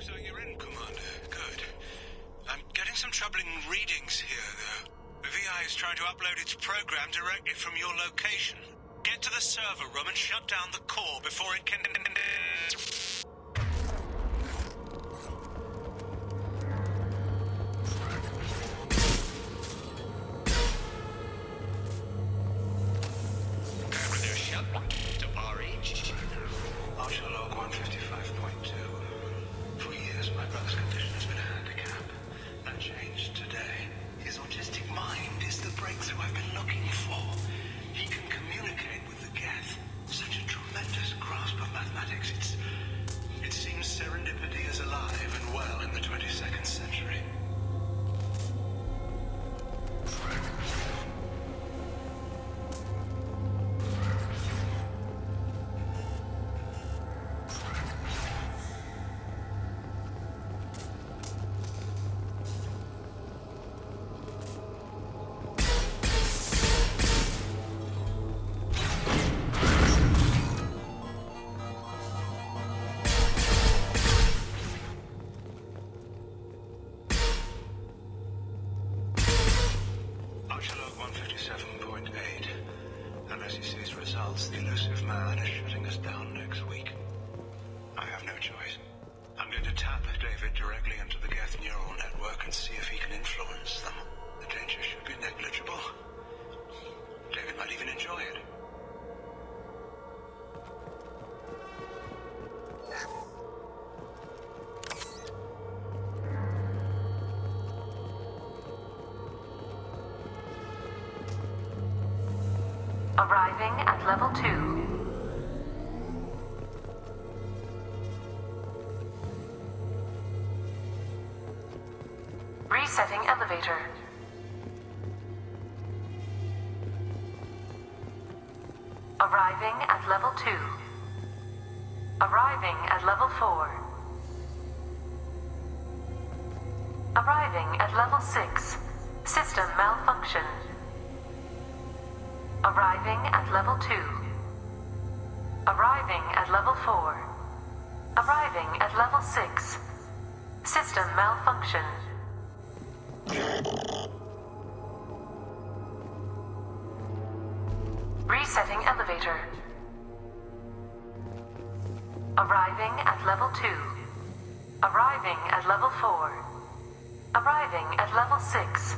So you're in, Commander. Good. I'm getting some troubling readings here, though. The VI is trying to upload its program directly from your location. Get to the server room and shut down the core before it can... Martial log 155.2. For years, my brother's condition has been a handicap. That changed today. His autistic mind is the breakthrough I've been looking for. He can communicate with the Geth. Such a tremendous grasp of mathematics. It seems serendipity is alive and well in the 22nd century. Log 157.8. Unless he sees results, the elusive man is shutting us down next week. I have no choice. I'm going to tap David directly into the Geth neural network and see if he can influence them. The danger should be negligible. David might even enjoy it. Arriving at level 2. Resetting elevator. Arriving at level 2. Arriving at level 4. Arriving at level 6. System malfunction. Arriving at level 2. Arriving at level 4. Arriving at level 6. System malfunction. Resetting elevator. Arriving at level 2. Arriving at level 4. Arriving at level 6.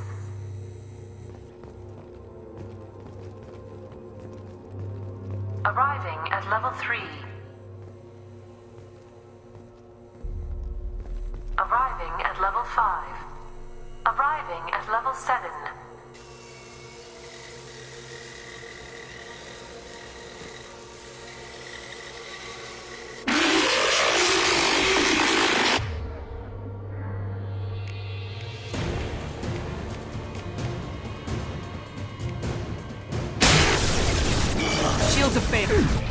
Arriving at level 3. Arriving at level 5. Arriving at level 7. Shields of favor.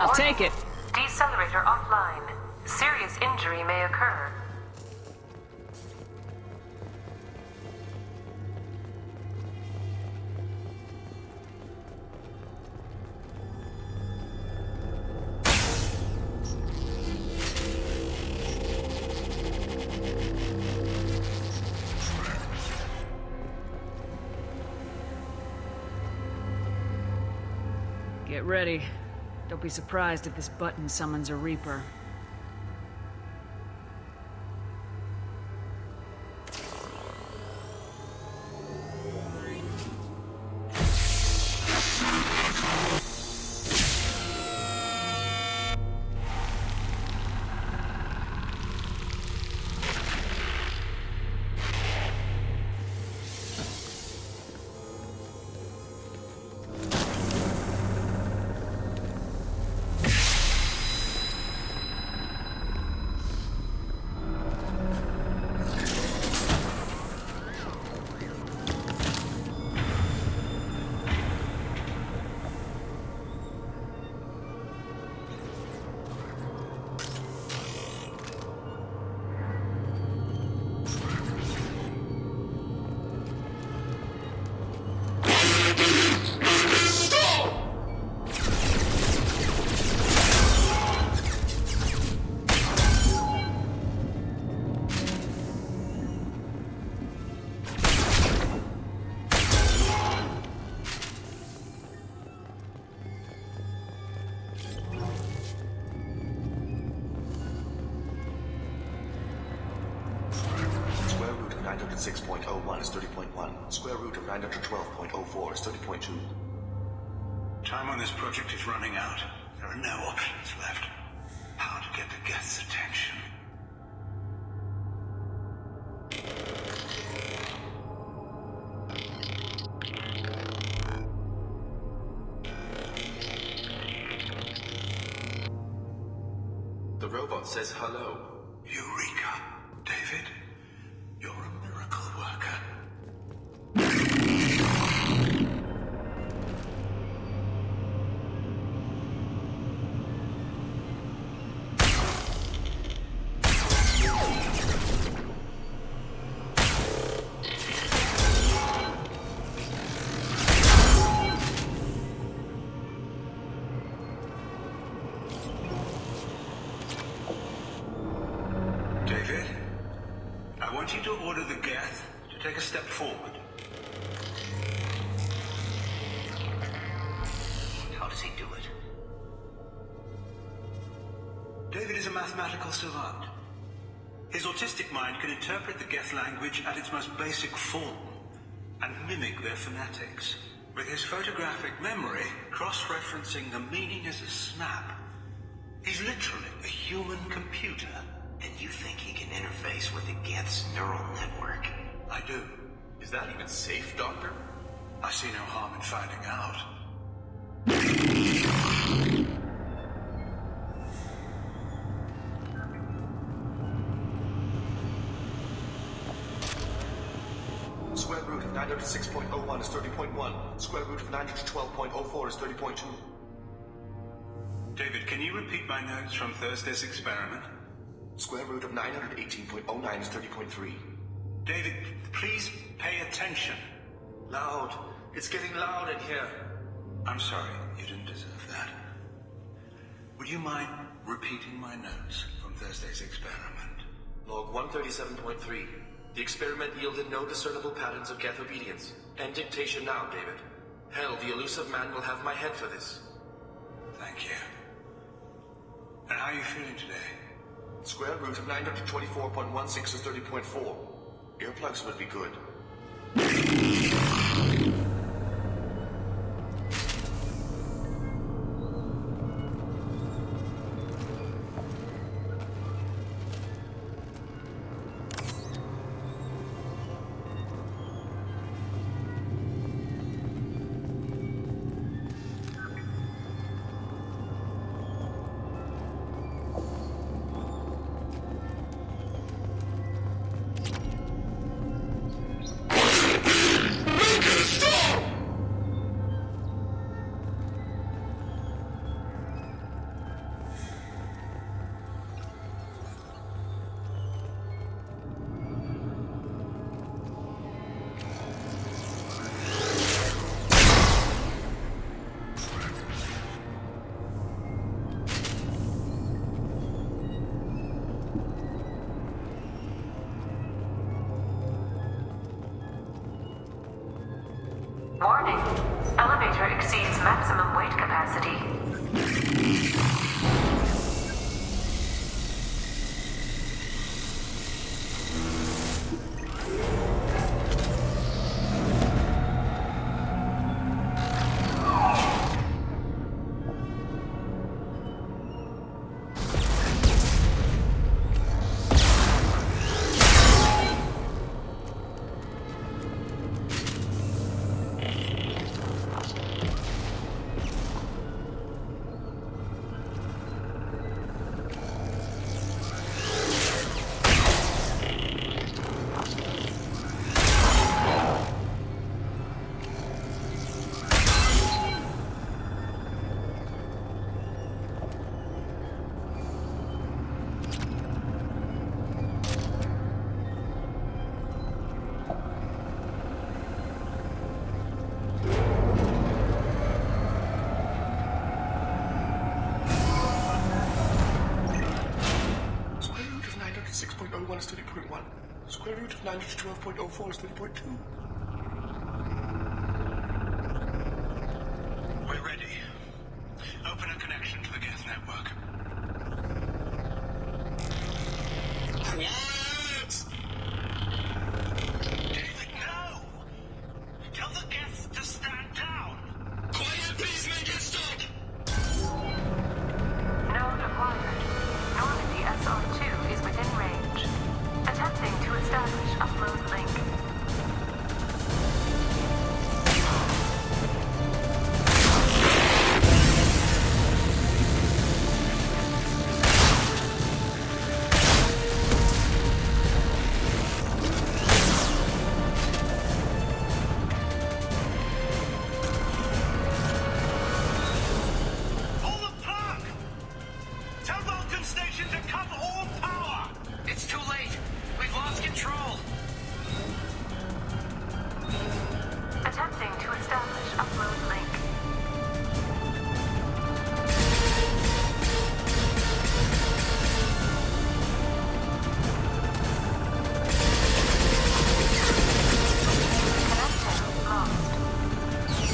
I'll take it. Decelerator offline. Serious injury may occur. Get ready. Don't be surprised if this button summons a Reaper. Square root of 906.01 is 30.1. Square root of 912.04 is 30.2. Time on this project is running out. There are no options left. How to get the guest's attention? The robot says hello. Eureka! David, you're a miracle worker. David, I want you to order the Geth to take a step forward. How does he do it? David is a mathematical savant. His autistic mind can interpret the Geth language at its most basic form and mimic their phonetics. With his photographic memory, cross-referencing the meaning as a snap. He's literally a human computer. And you think he can interface with the Geth's neural network? I do. Is that even safe, Doctor? I see no harm in finding out. Square root of 906.01 is 30.1. Square root of 912.04 is 30.2. David, can you repeat my notes from Thursday's experiment? Square root of 918.09 is 30.3. David, please pay attention. Loud. It's getting loud in here. I'm sorry, you didn't deserve that. Would you mind repeating my notes from Thursday's experiment? Log 137.3. The experiment yielded no discernible patterns of Geth obedience. End dictation now, David. Hell, the elusive man will have my head for this. Thank you. And how are you feeling today? Square root of 924.16 is 30.4. Earplugs would be good. Warning. Elevator exceeds maximum weight capacity. Is 30.1. Square root of 912.04 is 30.2. We're ready. Open a connection to the Geth network. Quiet! David, no! Tell the Geth to stand down! Quiet, please make it stop! Node acquired. Normandy SR2 is within range. Attempting to establish upload link. Pull the plug! Tell Vulcan Station to cut all power! It's too late. We've lost control. Attempting to establish upload link. Connection lost.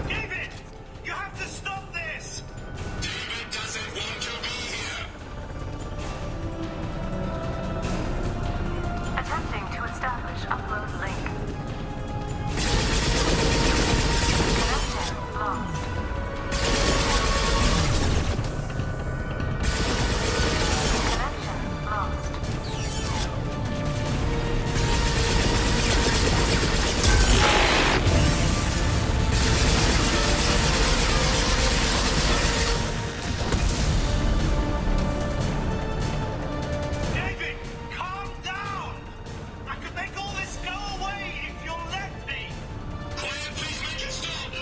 David! You have to stop this! David doesn't want to be here. Attempting to establish upload link. Connection lost. Connection lost. David, calm down! I could make all this go away if you'll let me! Quiet, please make it stop!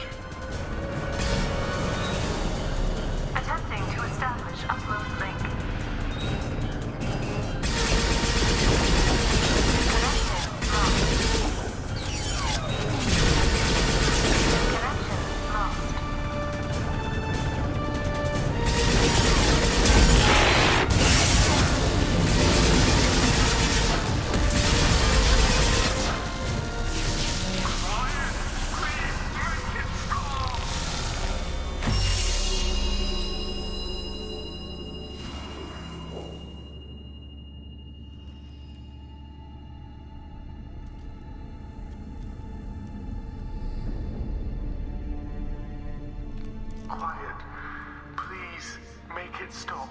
Attempting to establish upload link. Connection lost. Connection lost. Quiet. Please make it stop.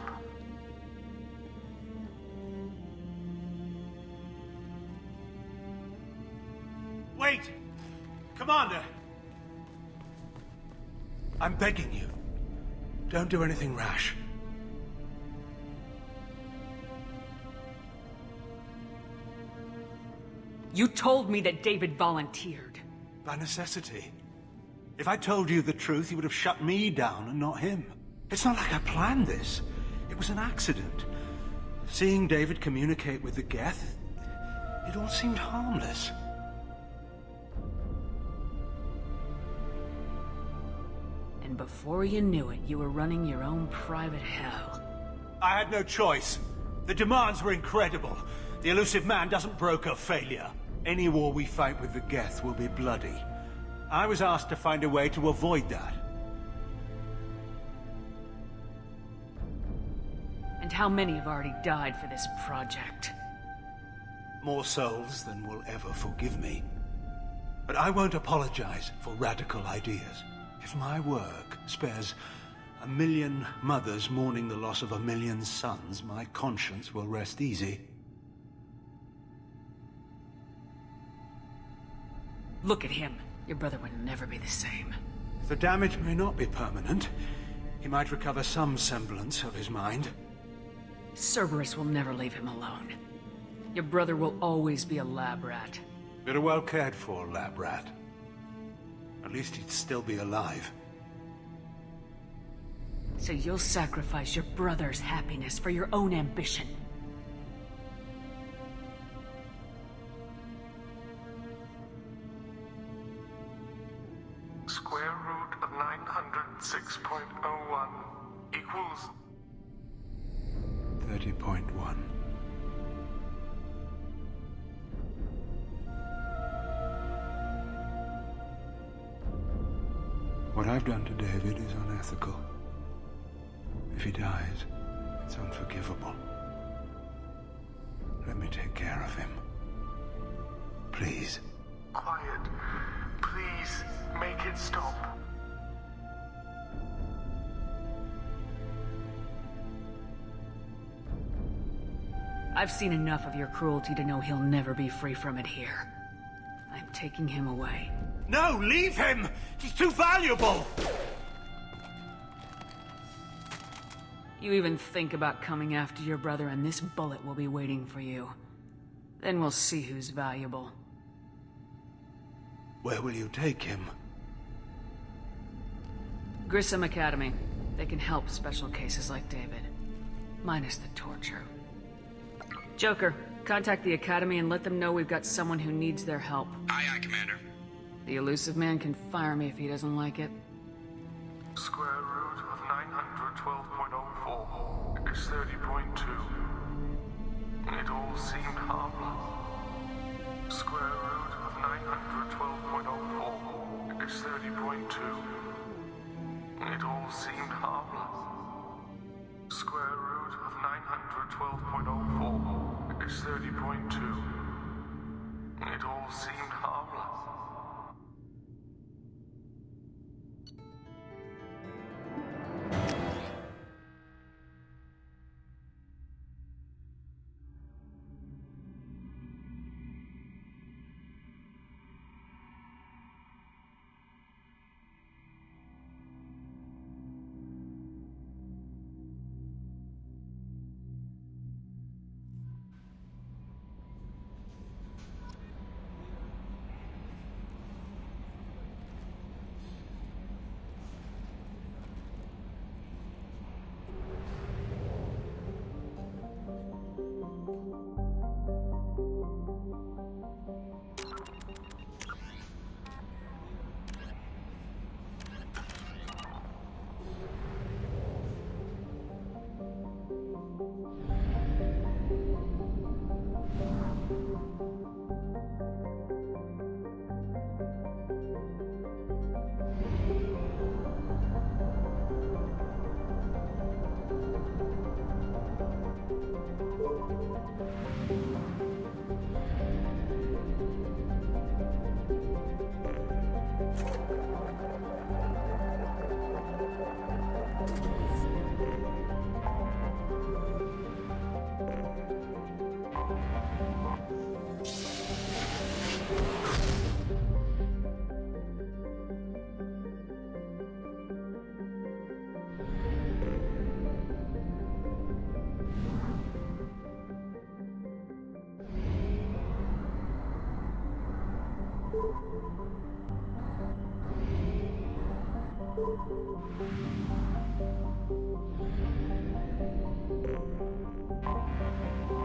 Wait! Commander! I'm begging you. Don't do anything rash. You told me that David volunteered. By necessity. If I told you the truth, you would have shut me down and not him. It's not like I planned this. It was an accident. Seeing David communicate with the Geth, It all seemed harmless. And before you knew it, you were running your own private hell. I had no choice. The demands were incredible. The elusive man doesn't broker failure. Any war we fight with the Geth will be bloody. I was asked to find a way to avoid that. And how many have already died for this project? More souls than will ever forgive me. But I won't apologize for radical ideas. If my work spares 1 million mothers mourning the loss of 1 million sons, my conscience will rest easy. Look at him. Your brother would never be the same. The damage may not be permanent. He might recover some semblance of his mind. Cerberus will never leave him alone. Your brother will always be a lab rat. You're a well cared for lab rat. At least he'd still be alive. So you'll sacrifice your brother's happiness for your own ambition. Square root of 906.01 equals 30.1. What I've done to David is unethical. If he dies, it's unforgivable. Let me take care of him. Please. quiet. Please, make it stop. I've seen enough of your cruelty to know he'll never be free from it here. I'm taking him away. No, leave him! He's too valuable! You even think about coming after your brother and this bullet will be waiting for you. Then we'll see who's valuable. Where will you take him? Grissom Academy. They can help special cases like David. Minus the torture. Joker, contact the Academy and let them know we've got someone who needs their help. Aye, aye, Commander. The elusive man can fire me if he doesn't like it. Square root of 912.04 is 30.2. It all seemed harmless. Square root of 912.04 is 30.2. It all seemed harmless. Square root of 912.04 is 30.2. It all seemed harmless.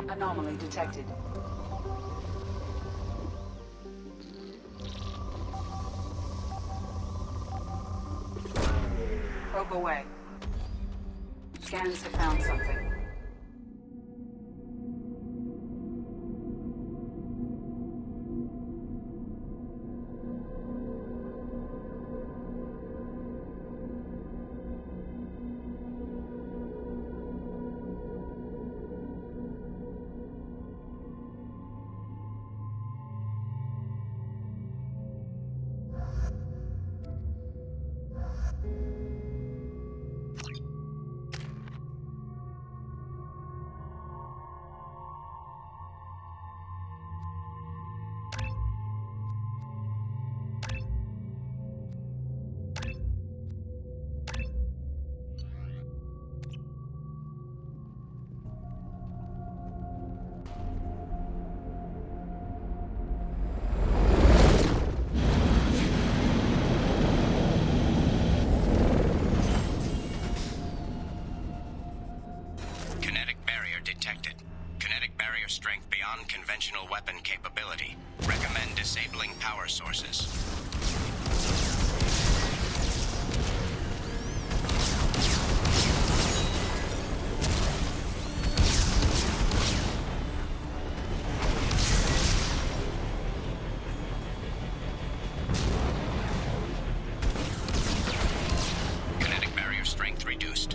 Anomaly detected. Probe away. Scans have found something. Strength beyond conventional weapon capability. Recommend disabling power sources. Kinetic barrier strength reduced.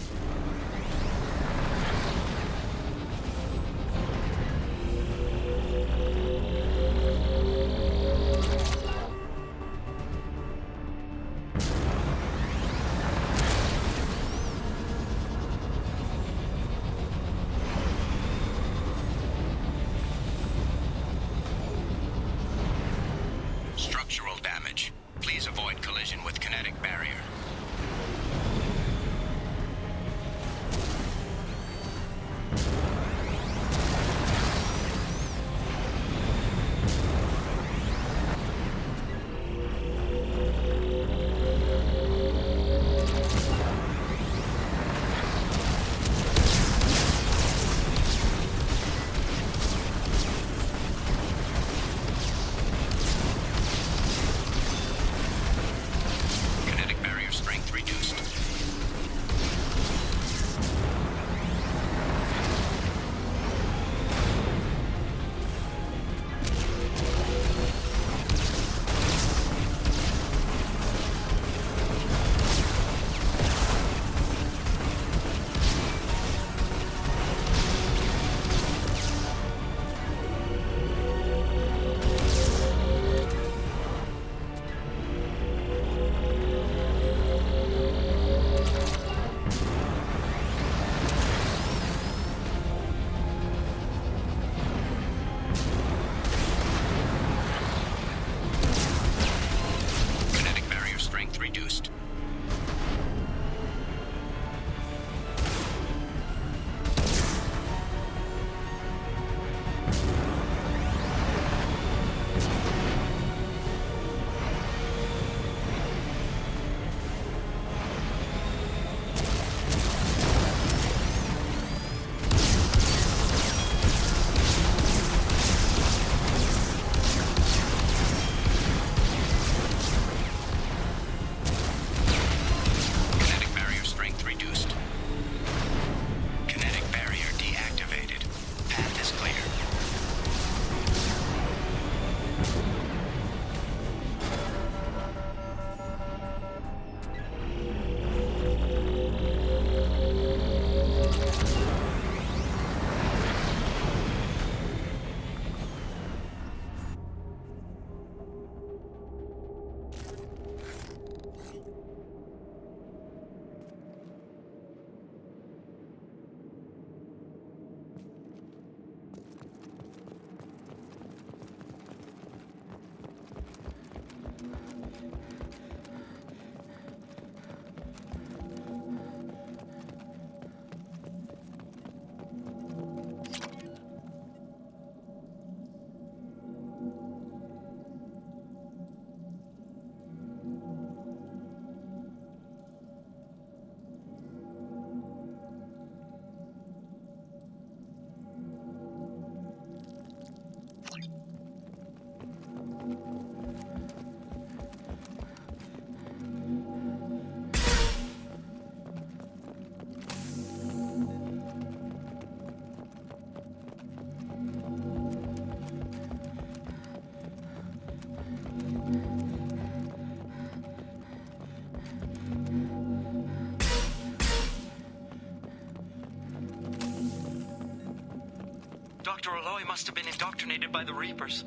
Dr. Aloy must have been indoctrinated by the Reapers.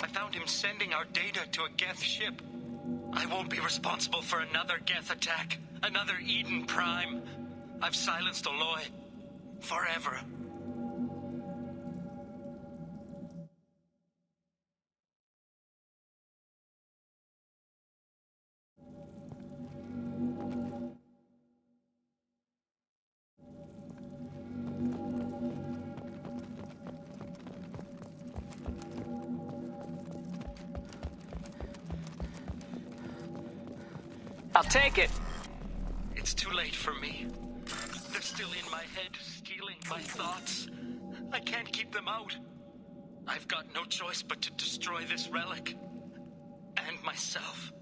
I found him sending our data to a Geth ship. I won't be responsible for another Geth attack. Another Eden Prime. I've silenced Aloy. Forever. I'll take it. It's too late for me. They're still in my head, stealing my thoughts. I can't keep them out. I've got no choice but to destroy this relic. And myself.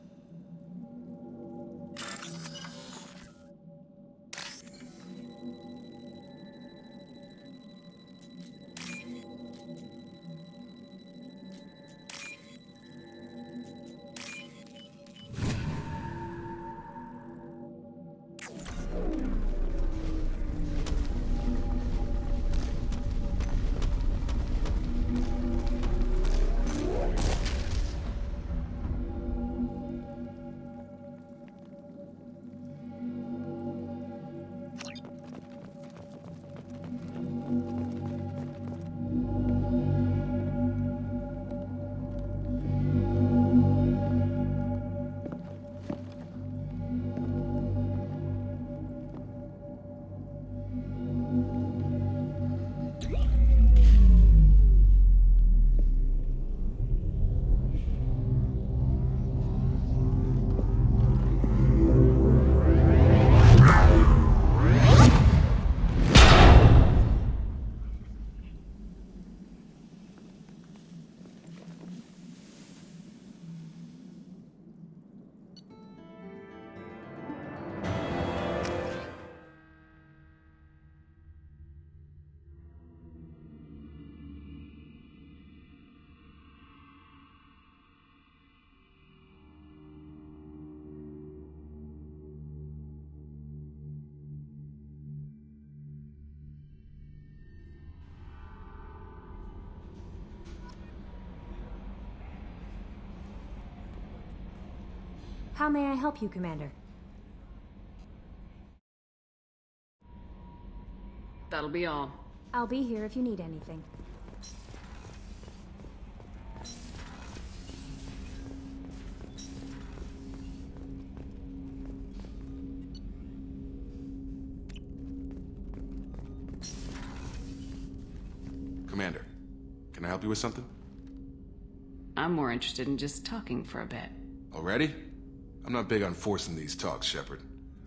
How may I help you, Commander? That'll be all. I'll be here if you need anything. Commander, can I help you with something? I'm more interested in just talking for a bit. Already? I'm not big on forcing these talks, Shepard.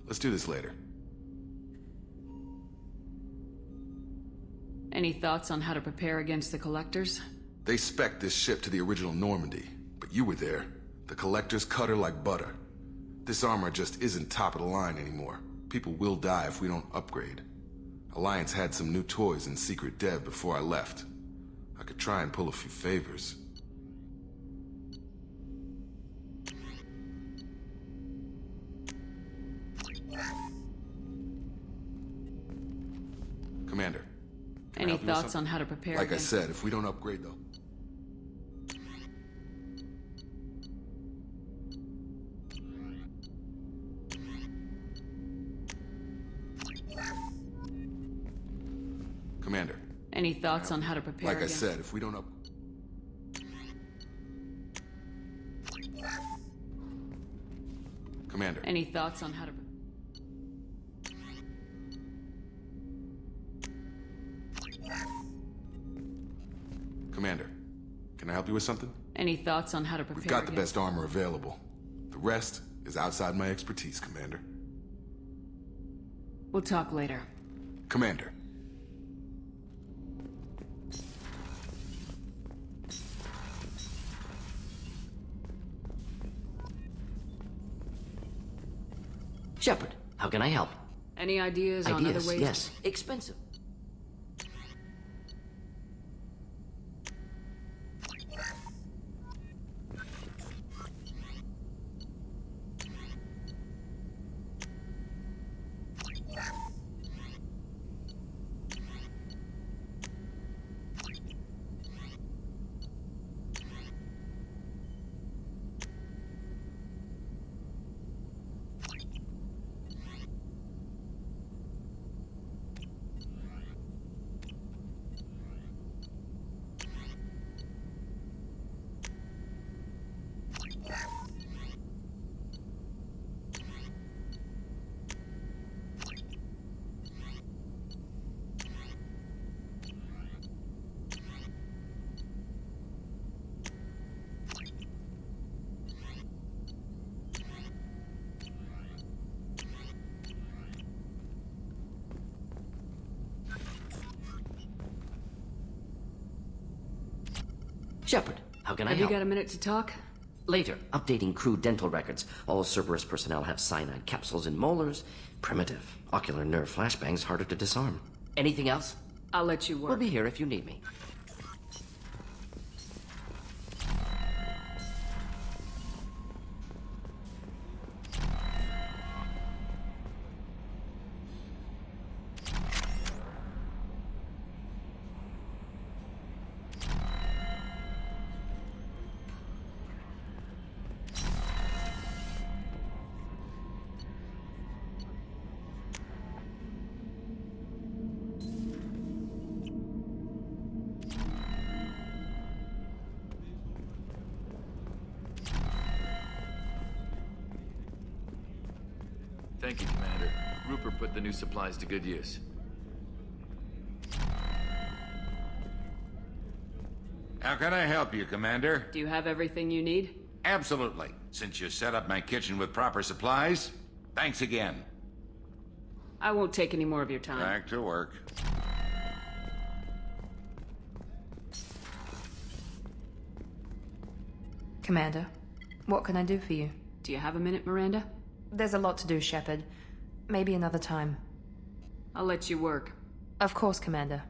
Let's do this later. Any thoughts on how to prepare against the Collectors? They spec'd this ship to the original Normandy, but you were there. The Collectors cut her like butter. This armor just isn't top of the line anymore. People will die if we don't upgrade. Alliance had some new toys in secret dev before I left. I could try and pull a few favors. Commander, can I Any help you with thoughts something? on how to prepare Like I against... said, if we don't upgrade though. Commander. Any thoughts on how to prepare Like against... I said, if we don't Commander. Any thoughts on how to... Commander, can I help you with something? Any thoughts on how to prepare We've got the against... best armor available. The rest is outside my expertise, Commander. We'll talk later. Commander. Shepard, how can I help? Any ideas on other ways? Yes. Expensive. Shepard, how can I Have help? you got a minute to talk? Later, updating crew dental records. All Cerberus personnel have cyanide capsules in molars. Primitive. Ocular nerve flashbangs harder to disarm. Anything else? I'll let you work. We'll be here if you need me. Thank you, Commander. Rupert put the new supplies to good use. How can I help you, Commander? Do you have everything you need? Absolutely. Since you set up my kitchen with proper supplies, thanks again. I won't take any more of your time. Back to work. Commander, what can I do for you? Do you have a minute, Miranda? There's a lot to do, Shepard. Maybe another time. I'll let you work. Of course, Commander.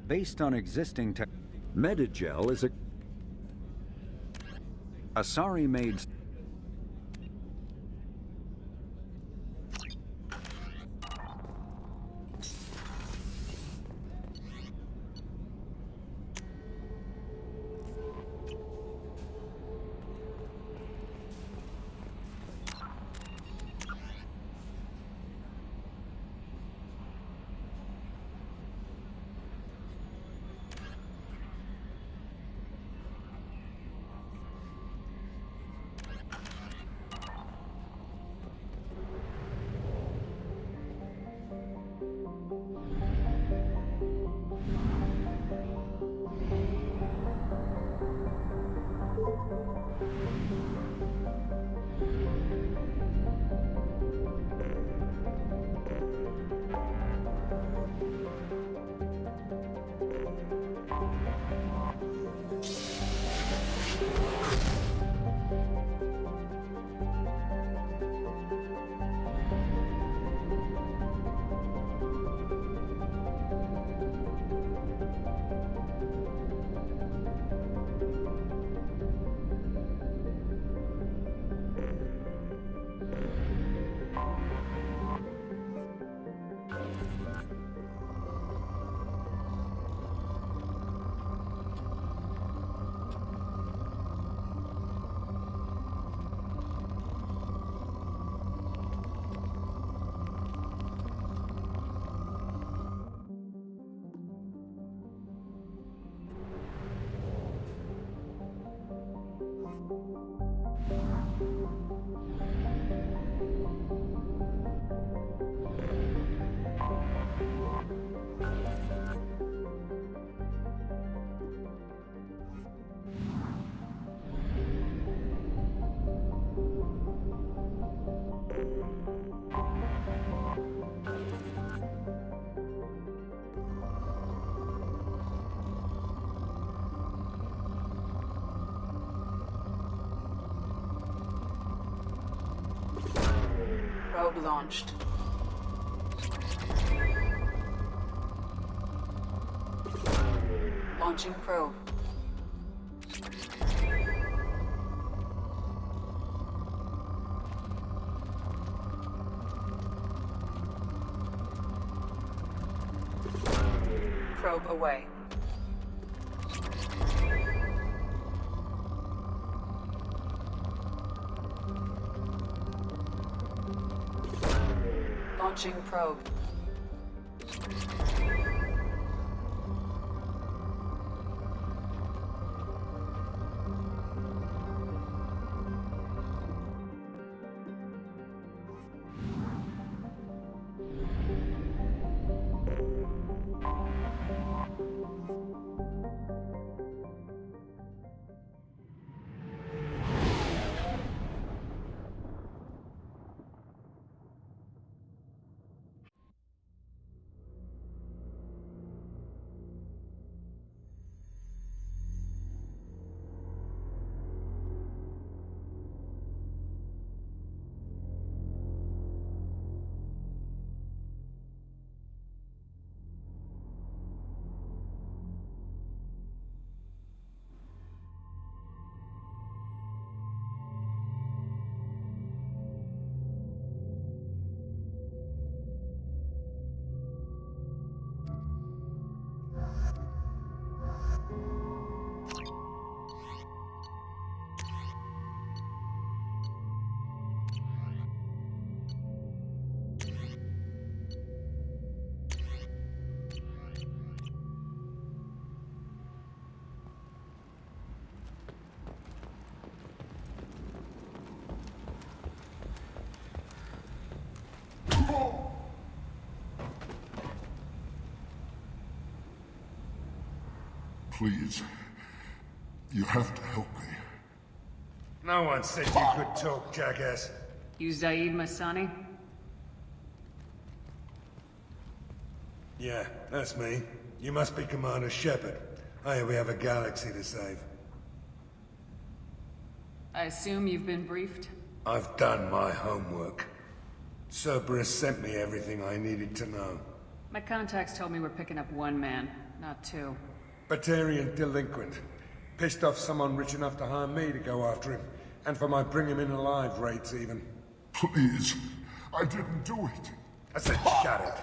Based on existing tech, Medigel is a Asari-made. Probe launched. Launching probe. Probe away. Launching probe. Please. You have to help me. No one said you could talk, jackass. You Zaid Masani? Yeah, that's me. You must be Commander Shepard. Hey, we have a galaxy to save. I assume you've been briefed? I've done my homework. Cerberus sent me everything I needed to know. My contacts told me we're picking up one man, not two. Batarian delinquent. Pissed off someone rich enough to hire me to go after him. And for my bring him in alive rates even. Please. I didn't do it. I said shut it.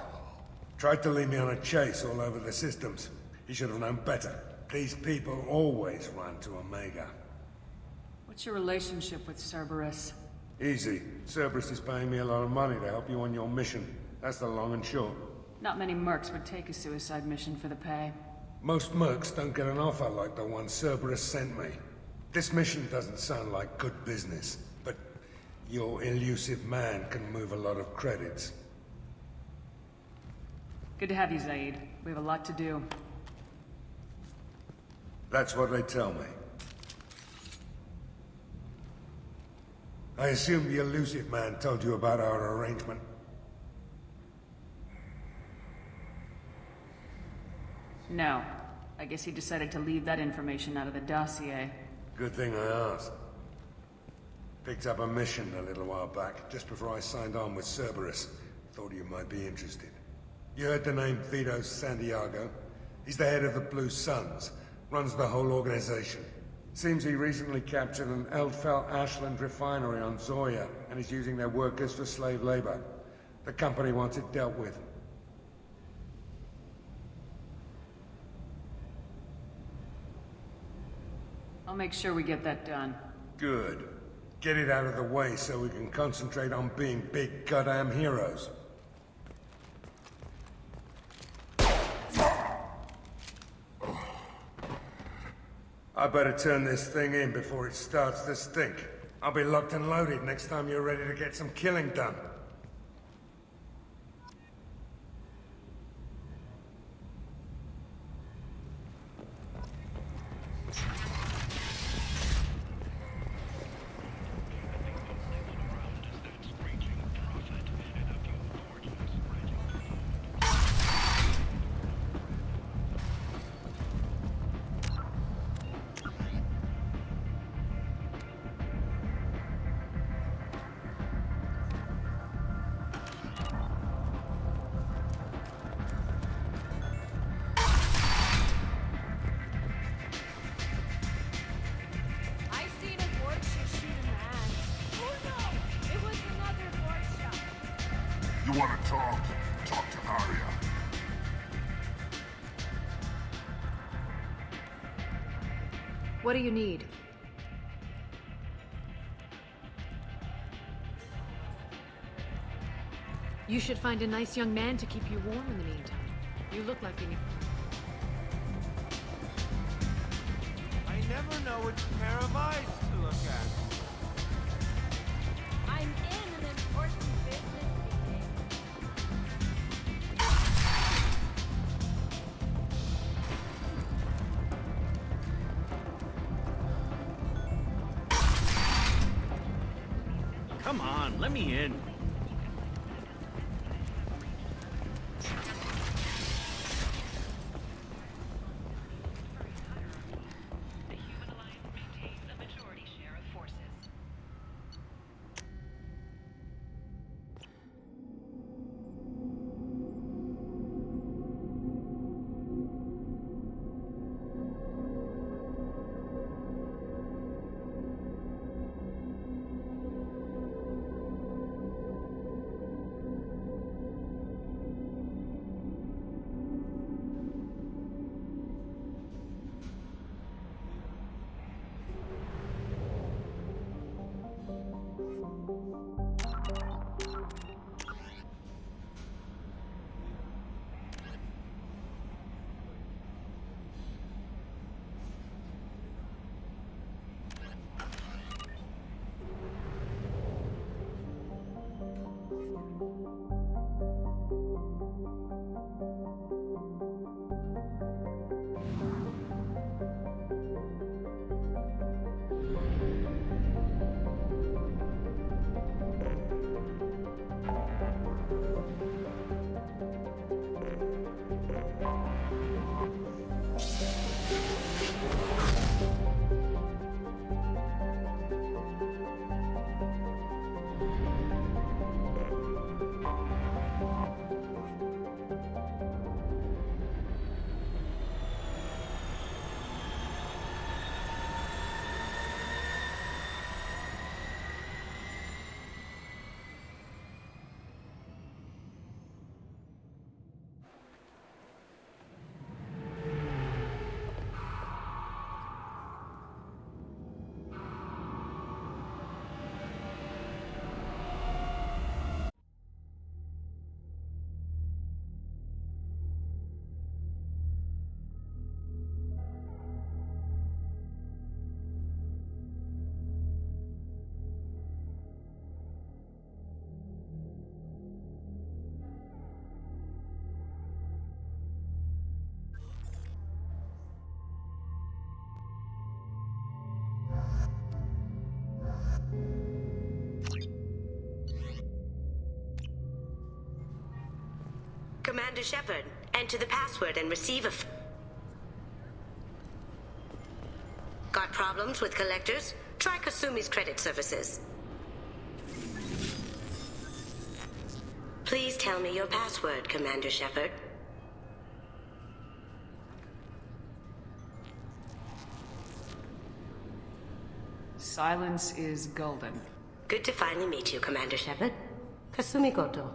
Tried to lead me on a chase all over the systems. He should have known better. These people always run to Omega. What's your relationship with Cerberus? Easy. Cerberus is paying me a lot of money to help you on your mission. That's the long and short. Not many mercs would take a suicide mission for the pay. Most mercs don't get an offer like the one Cerberus sent me. This mission doesn't sound like good business, but your elusive man can move a lot of credits. Good to have you, Zaid. We have a lot to do. That's what they tell me. I assume the elusive man told you about our arrangement. No. I guess he decided to leave that information out of the dossier. Good thing I asked. Picked up a mission a little while back, just before I signed on with Cerberus. Thought you might be interested. You heard the name Vito Santiago? He's the head of the Blue Suns. Runs the whole organization. Seems he recently captured an Eldfell Ashland refinery on Zoya, and is using their workers for slave labor. The company wants it dealt with. I'll make sure we get that done. Good. Get it out of the way so we can concentrate on being big goddamn heroes. I better turn this thing in before it starts to stink. I'll be locked and loaded next time you're ready to get some killing done. You want to talk? Talk to Arya. What do you need? You should find a nice young man to keep you warm in the meantime. You look like you... I never know which pair of eyes to look at. I'm in an important business meeting. Come on, let me in. Commander Shepard, enter the password and receive a... Got problems with collectors? Try Kasumi's credit services. Please tell me your password, Commander Shepard. Silence is golden. Good to finally meet you, Commander Shepard. Kasumi Goto.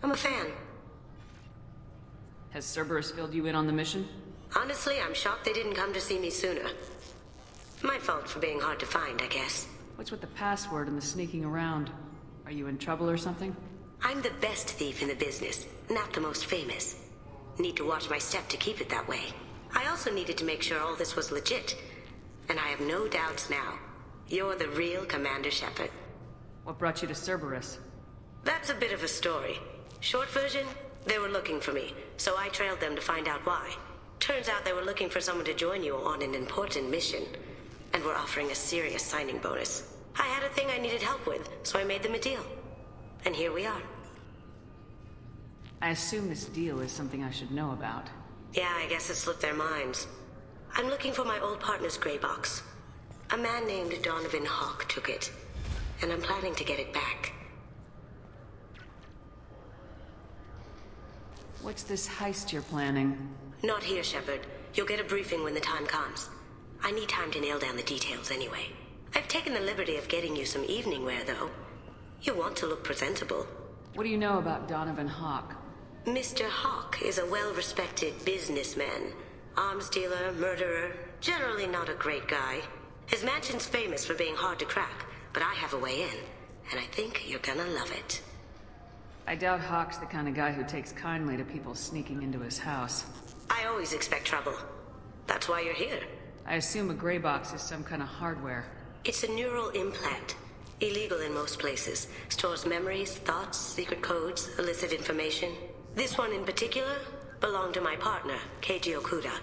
I'm a fan. Has Cerberus filled you in on the mission? Honestly, I'm shocked they didn't come to see me sooner. My fault for being hard to find, I guess. What's with the password and the sneaking around? Are you in trouble or something? I'm the best thief in the business, not the most famous. Need to watch my step to keep it that way. I also needed to make sure all this was legit. And I have no doubts now. You're the real Commander Shepard. What brought you to Cerberus? That's a bit of a story. Short version, they were looking for me, so I trailed them to find out why. Turns out they were looking for someone to join you on an important mission, and were offering a serious signing bonus. I had a thing I needed help with, so I made them a deal. And here we are. I assume this deal is something I should know about. Yeah, I guess it slipped their minds. I'm looking for my old partner's gray box. A man named Donovan Hawk took it, and I'm planning to get it back. What's this heist you're planning? Not here, Shepard. You'll get a briefing when the time comes. I need time to nail down the details anyway. I've taken the liberty of getting you some evening wear, though. You want to look presentable. What do you know about Donovan Hawk? Mr. Hawk is a well-respected businessman. Arms dealer, murderer, generally not a great guy. His mansion's famous for being hard to crack, but I have a way in, and I think you're gonna love it. I doubt Hawk's the kind of guy who takes kindly to people sneaking into his house. I always expect trouble. That's why you're here. I assume a gray box is some kind of hardware. It's a neural implant. Illegal in most places. Stores memories, thoughts, secret codes, illicit information. This one in particular belonged to my partner, Keiji Okuda.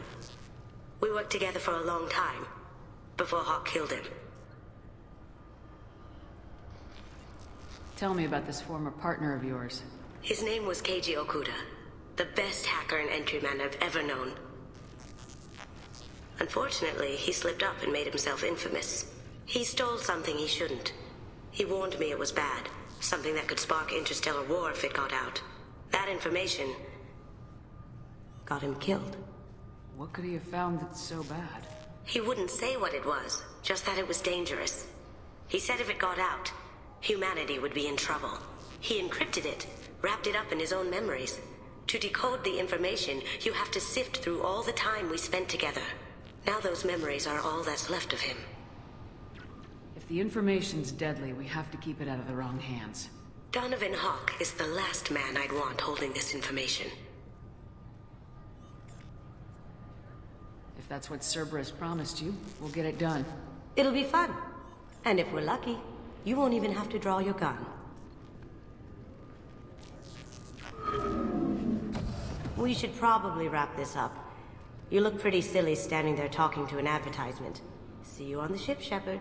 We worked together for a long time, before Hawk killed him. Tell me about this former partner of yours. His name was Keiji Okuda, the best hacker and entryman I've ever known. Unfortunately, he slipped up and made himself infamous. He stole something he shouldn't. He warned me it was bad, something that could spark interstellar war if it got out. That information got him killed. What could he have found that's so bad? He wouldn't say what it was, just that it was dangerous. He said if it got out, humanity would be in trouble. He encrypted it, wrapped it up in his own memories. To decode the information, you have to sift through all the time we spent together. Now those memories are all that's left of him. If the information's deadly, we have to keep it out of the wrong hands. Donovan Hawk is the last man I'd want holding this information. If that's what Cerberus promised you, we'll get it done. It'll be fun. And if we're lucky, you won't even have to draw your gun. We should probably wrap this up. You look pretty silly standing there talking to an advertisement. See you on the ship, Shepard.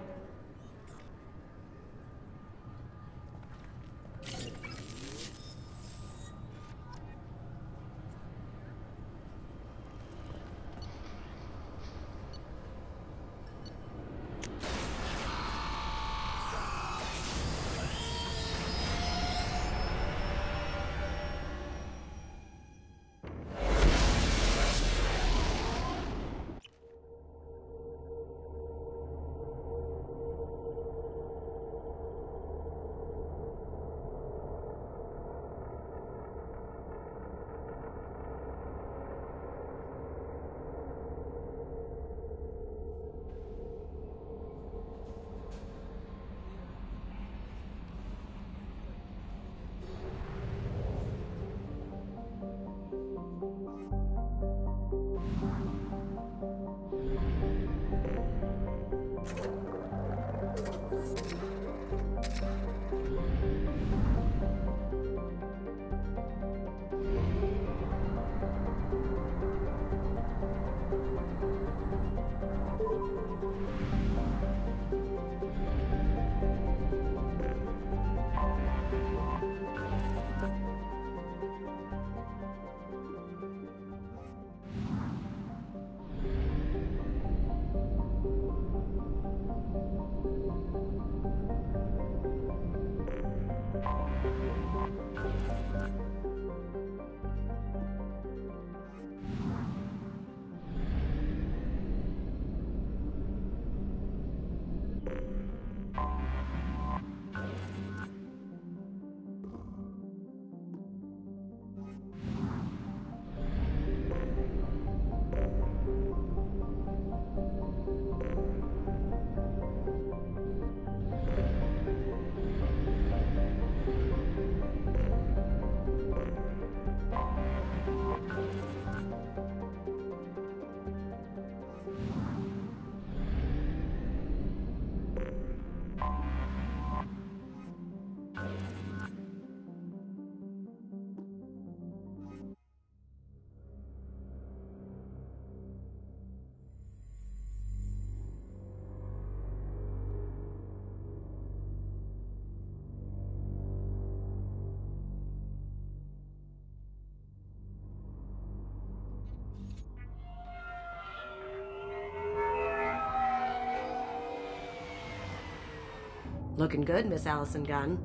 Looking good, Miss Allison Gunn.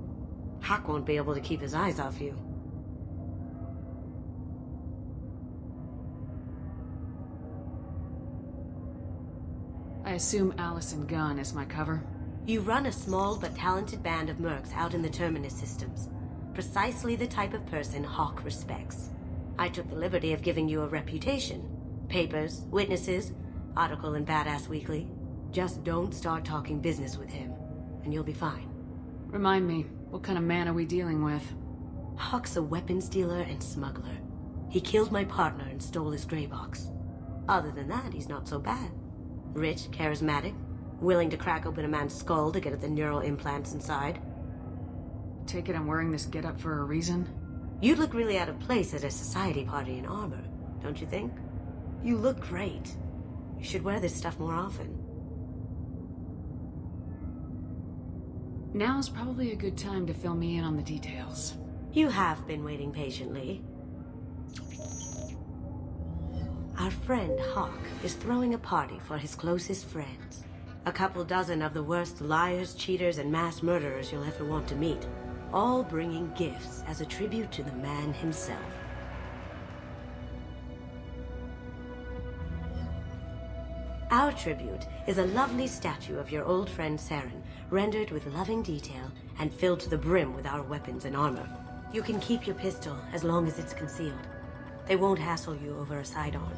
Hawk won't be able to keep his eyes off you. I assume Allison Gunn is my cover? You run a small but talented band of mercs out in the Terminus systems. Precisely the type of person Hawk respects. I took the liberty of giving you a reputation. Papers, witnesses, article in Badass Weekly. Just don't start talking business with him, and you'll be fine. Remind me, what kind of man are we dealing with? Hawk's a weapons dealer and smuggler. He killed my partner and stole his gray box. Other than that, he's not so bad. Rich, charismatic, willing to crack open a man's skull to get at the neural implants inside. Take it I'm wearing this getup for a reason? You'd look really out of place at a society party in armor, don't you think? You look great. You should wear this stuff more often. Now's probably a good time to fill me in on the details. You have been waiting patiently. Our friend Hawk is throwing a party for his closest friends. A couple dozen of the worst liars, cheaters, and mass murderers you'll ever want to meet. All bringing gifts as a tribute to the man himself. Our tribute is a lovely statue of your old friend Saren, rendered with loving detail and filled to the brim with our weapons and armor. You can keep your pistol as long as it's concealed. They won't hassle you over a sidearm.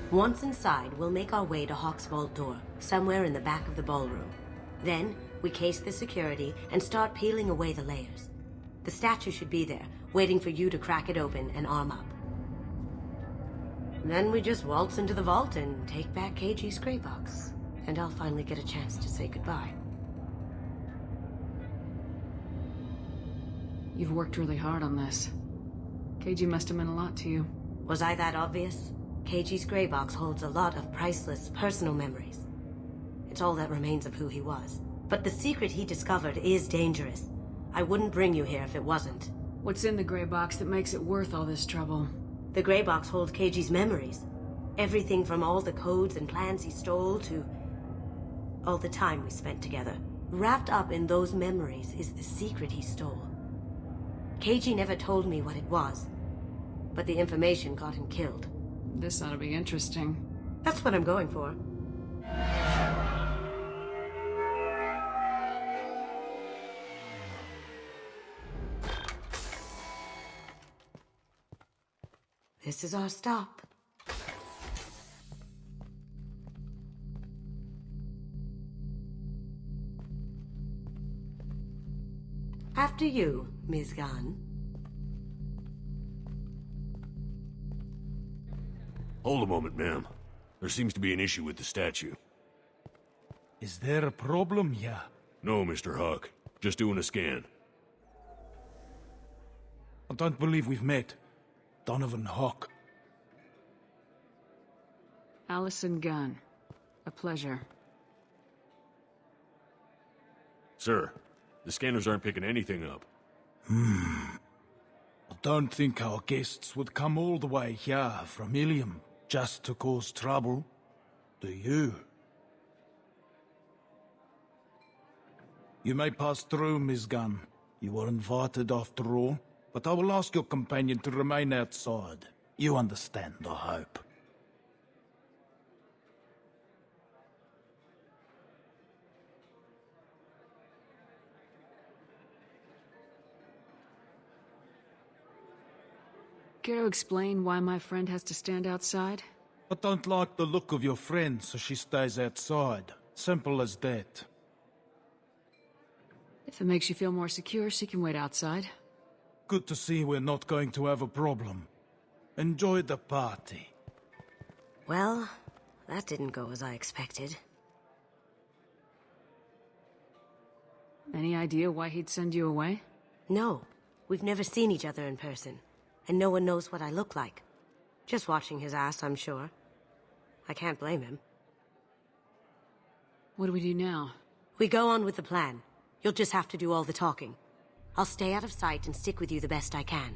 Once inside, we'll make our way to Hawk's vault door, somewhere in the back of the ballroom. Then, we case the security and start peeling away the layers. The statue should be there, waiting for you to crack it open and arm up. Then we just waltz into the vault and take back KG's gray box. And I'll finally get a chance to say goodbye. You've worked really hard on this. KG must have meant a lot to you. Was I that obvious? KG's gray box holds a lot of priceless personal memories. It's all that remains of who he was. But the secret he discovered is dangerous. I wouldn't bring you here if it wasn't. What's in the gray box that makes it worth all this trouble? The gray box holds KG's memories. Everything from all the codes and plans he stole to all the time we spent together. Wrapped up in those memories is the secret he stole. KG never told me what it was, but the information got him killed. This ought to be interesting. That's what I'm going for. This is our stop. After you, Ms. Gunn. Hold a moment, ma'am. There seems to be an issue with the statue. Is there a problem here? No, Mr. Hawk. Just doing a scan. I don't believe we've met. Donovan Hawk. Allison Gunn. A pleasure. Sir, the scanners aren't picking anything up. I don't think our guests would come all the way here from Ilium just to cause trouble. Do you? You may pass through, Miss Gunn. You were invited after all. But I will ask your companion to remain outside. You understand, I hope. Care to explain why my friend has to stand outside? I don't like the look of your friend, so she stays outside. Simple as that. If it makes you feel more secure, she can wait outside. Good to see we're not going to have a problem. Enjoy the party. Well, that didn't go as I expected. Any idea why he'd send you away? No. We've never seen each other in person. And no one knows what I look like. Just watching his ass, I'm sure. I can't blame him. What do we do now? We go on with the plan. You'll just have to do all the talking. I'll stay out of sight and stick with you the best I can.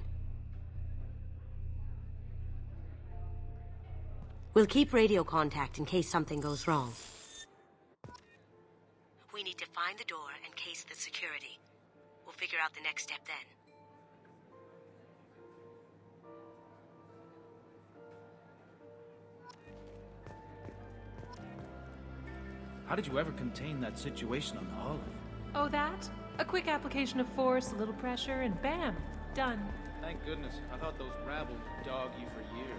We'll keep radio contact in case something goes wrong. We need to find the door and case the security. We'll figure out the next step then. How did you ever contain that situation on Olive? Oh, that? A quick application of force, a little pressure, and bam! Done. Thank goodness. I thought those rabble would dog you for years.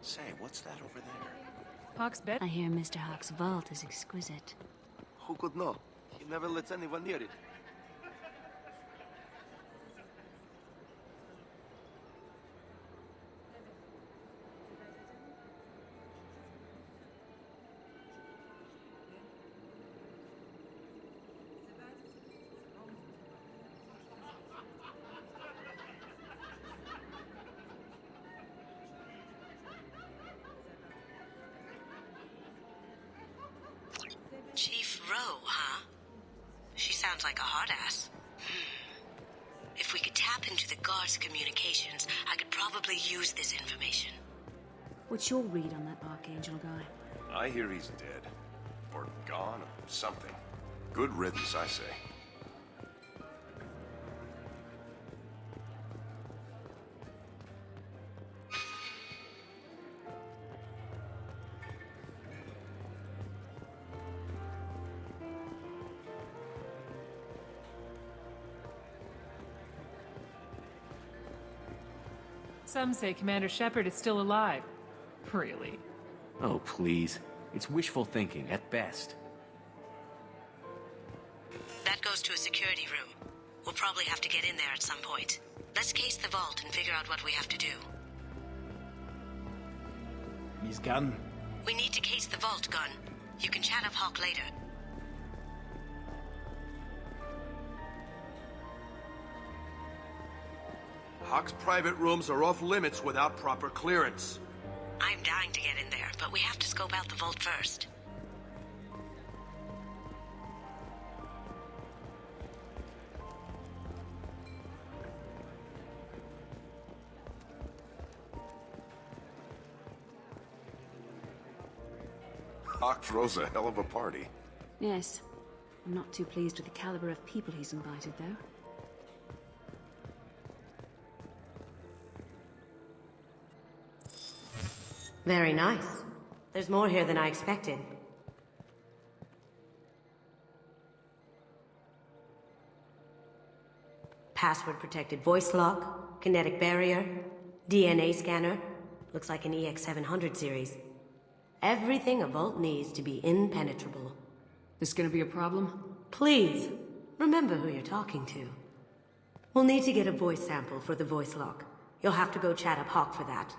Say, what's that over there? Hawk's bed? I hear Mr. Hawk's vault is exquisite. Who could know? He never lets anyone near it. Chief Rowe, huh? She sounds like a hard ass. If we could tap into the guard's communications, I could probably use this information. What's your read on that Archangel guy? I hear he's dead. Or gone, or something. Good riddance, I say. Some say Commander Shepard is still alive. Really? Oh, please. It's wishful thinking, at best. That goes to a security room. We'll probably have to get in there at some point. Let's case the vault and figure out what we have to do. Miss Gunn? We need to case the vault, Gunn. You can chat up Hawk later. Hawk's private rooms are off limits without proper clearance. I'm dying to get in there, but we have to scope out the vault first. Hawk throws a hell of a party. Yes. I'm not too pleased with the caliber of people he's invited, though. Very nice. There's more here than I expected. Password-protected voice lock, kinetic barrier, DNA scanner. Looks like an EX-700 series. Everything a vault needs to be impenetrable. This gonna be a problem? Please, remember who you're talking to. We'll need to get a voice sample for the voice lock. You'll have to go chat up Hawk for that.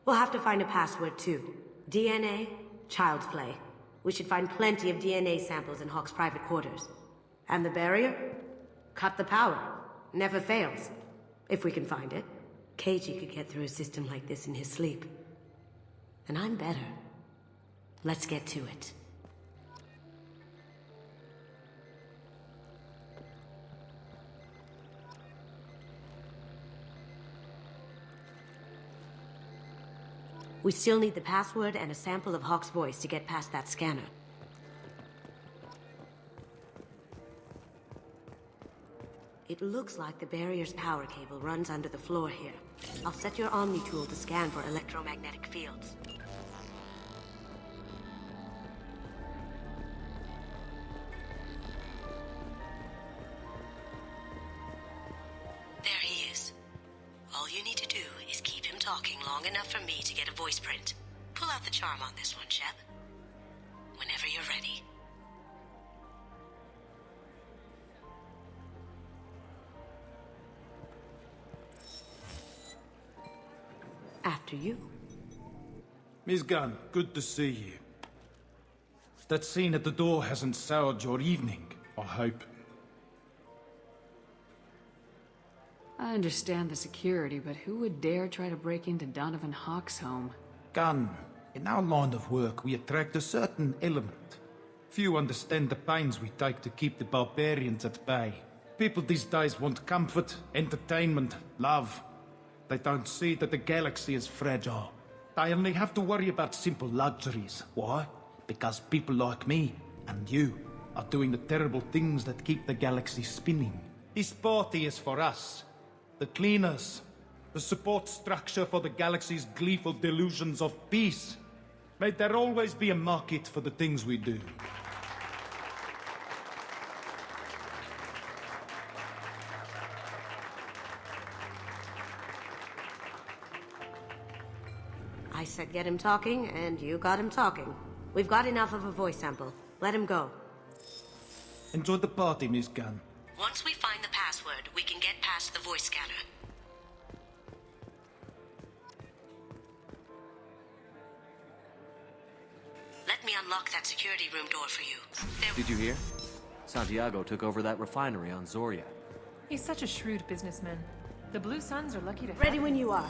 We'll have to find a password too. DNA, child's play. We should find plenty of DNA samples in Hawk's private quarters. And the barrier? Cut the power. Never fails. If we can find it. KG could get through a system like this in his sleep. And I'm better. Let's get to it. We still need the password and a sample of Hawk's voice to get past that scanner. It looks like the barrier's power cable runs under the floor here. I'll set your Omni tool to scan for electromagnetic fields. There he is. All you need to do is keep him talking long enough for me to get a voice print. Pull out the charm on this one, Shep. Whenever you're ready. After you. Miss Gunn, good to see you. That scene at the door hasn't soured your evening, I hope. I understand the security, but who would dare try to break into Donovan Hawk's home? Gunn, In our line of work, we attract a certain element. Few understand the pains we take to keep the barbarians at bay. People these days want comfort, entertainment, love. They don't see that the galaxy is fragile. They only have to worry about simple luxuries. Why? Because people like me and you are doing the terrible things that keep the galaxy spinning. This party is for us, the cleaners, the support structure for the galaxy's gleeful delusions of peace. May there always be a market for the things we do. I said get him talking, and you got him talking. We've got enough of a voice sample. Let him go. Enjoy the party, Miss Gunn. Once we find the password, we can get past the voice scanner. Let me unlock that security room door for you. Did you hear? Santiago took over that refinery on Zoria. He's such a shrewd businessman. The Blue Suns are lucky to have Ready him. when you are.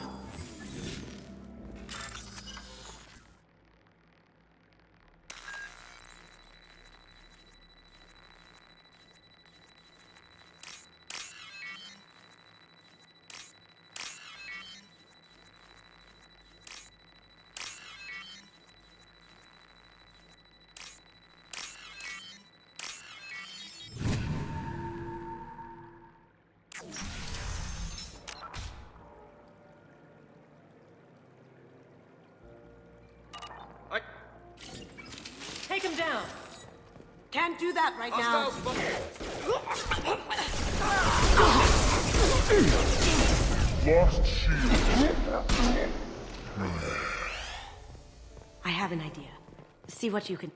Take him down! Can't do that right now. Lost shield. I have an idea. See what you can...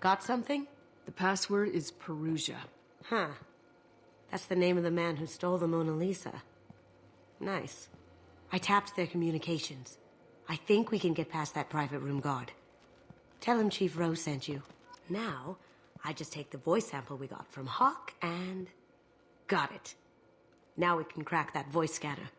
Got something? The password is Perugia. Huh. That's the name of the man who stole the Mona Lisa. Nice. I tapped their communications. I think we can get past that private room guard. Tell him Chief Rose sent you. Now, I just take the voice sample we got from Hawk and... got it. Now we can crack that voice scanner.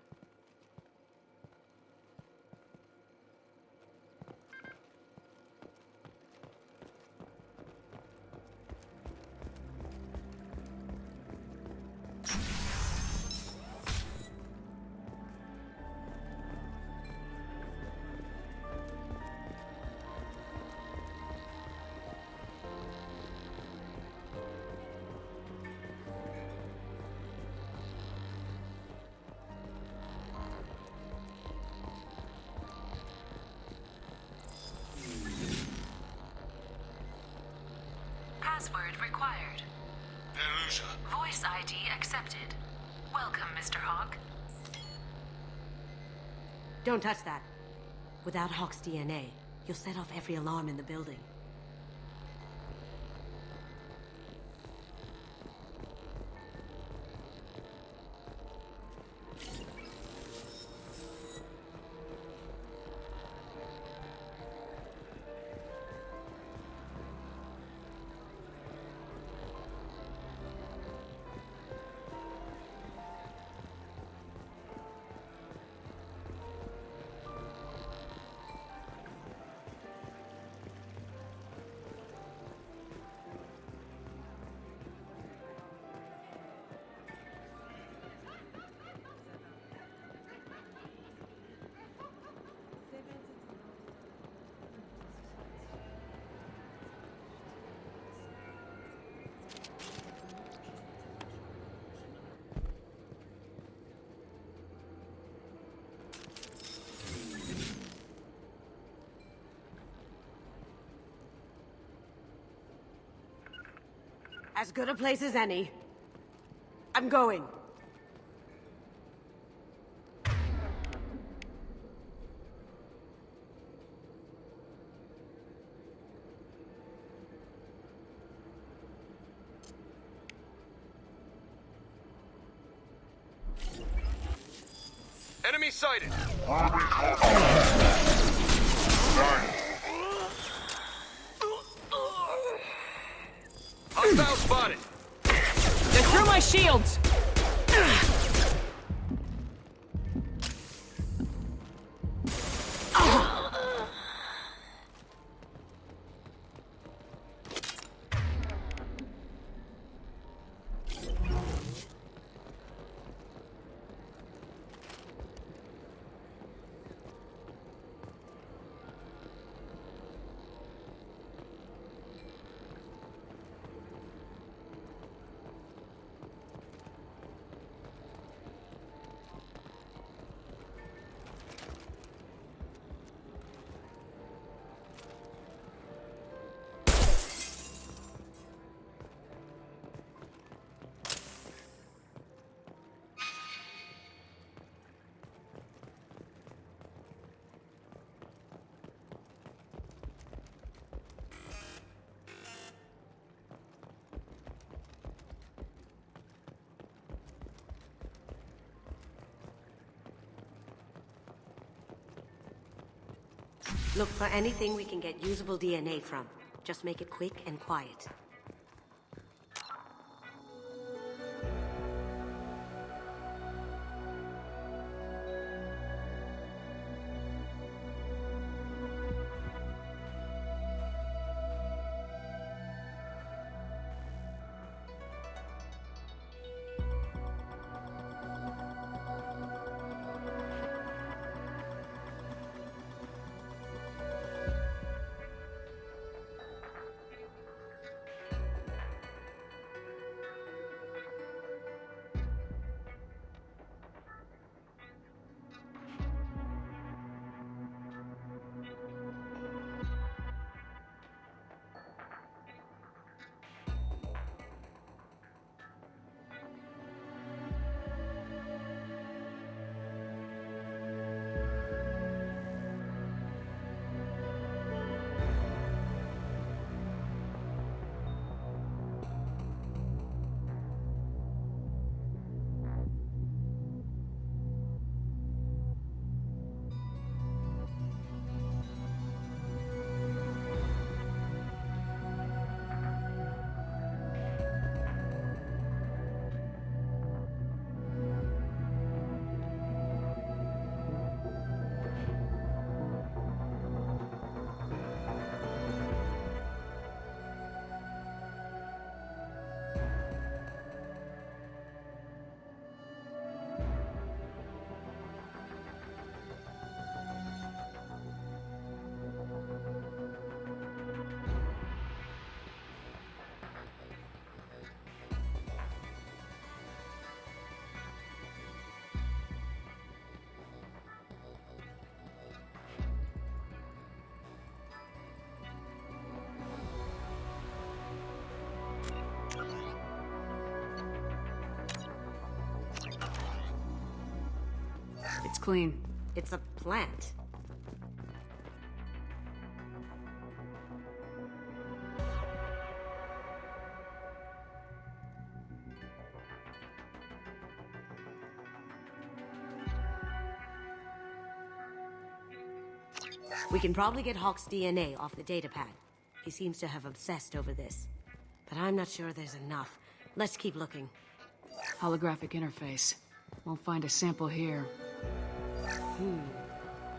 Password required. Perugia. Voice ID accepted. Welcome, Mr. Hawk. Don't touch that. Without Hawk's DNA, you'll set off every alarm in the building. As good a place as any. I'm going. Enemy sighted! Hostile spotted! They're through my shields! Look for anything we can get usable DNA from. Just make it quick and quiet. It's clean. It's a plant. We can probably get Hawk's DNA off the datapad. He seems to have obsessed over this. But I'm not sure there's enough. Let's keep looking. Holographic interface. Won't find a sample here.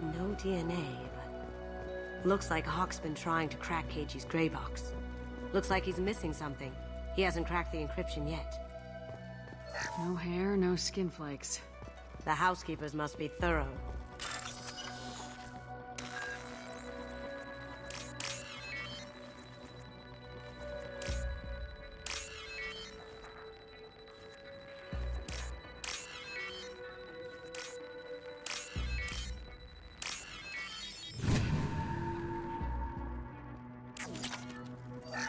No DNA, but... Looks like Hawk's been trying to crack Keiji's gray box. Looks like he's missing something. He hasn't cracked the encryption yet. No hair, no skin flakes. The housekeepers must be thorough.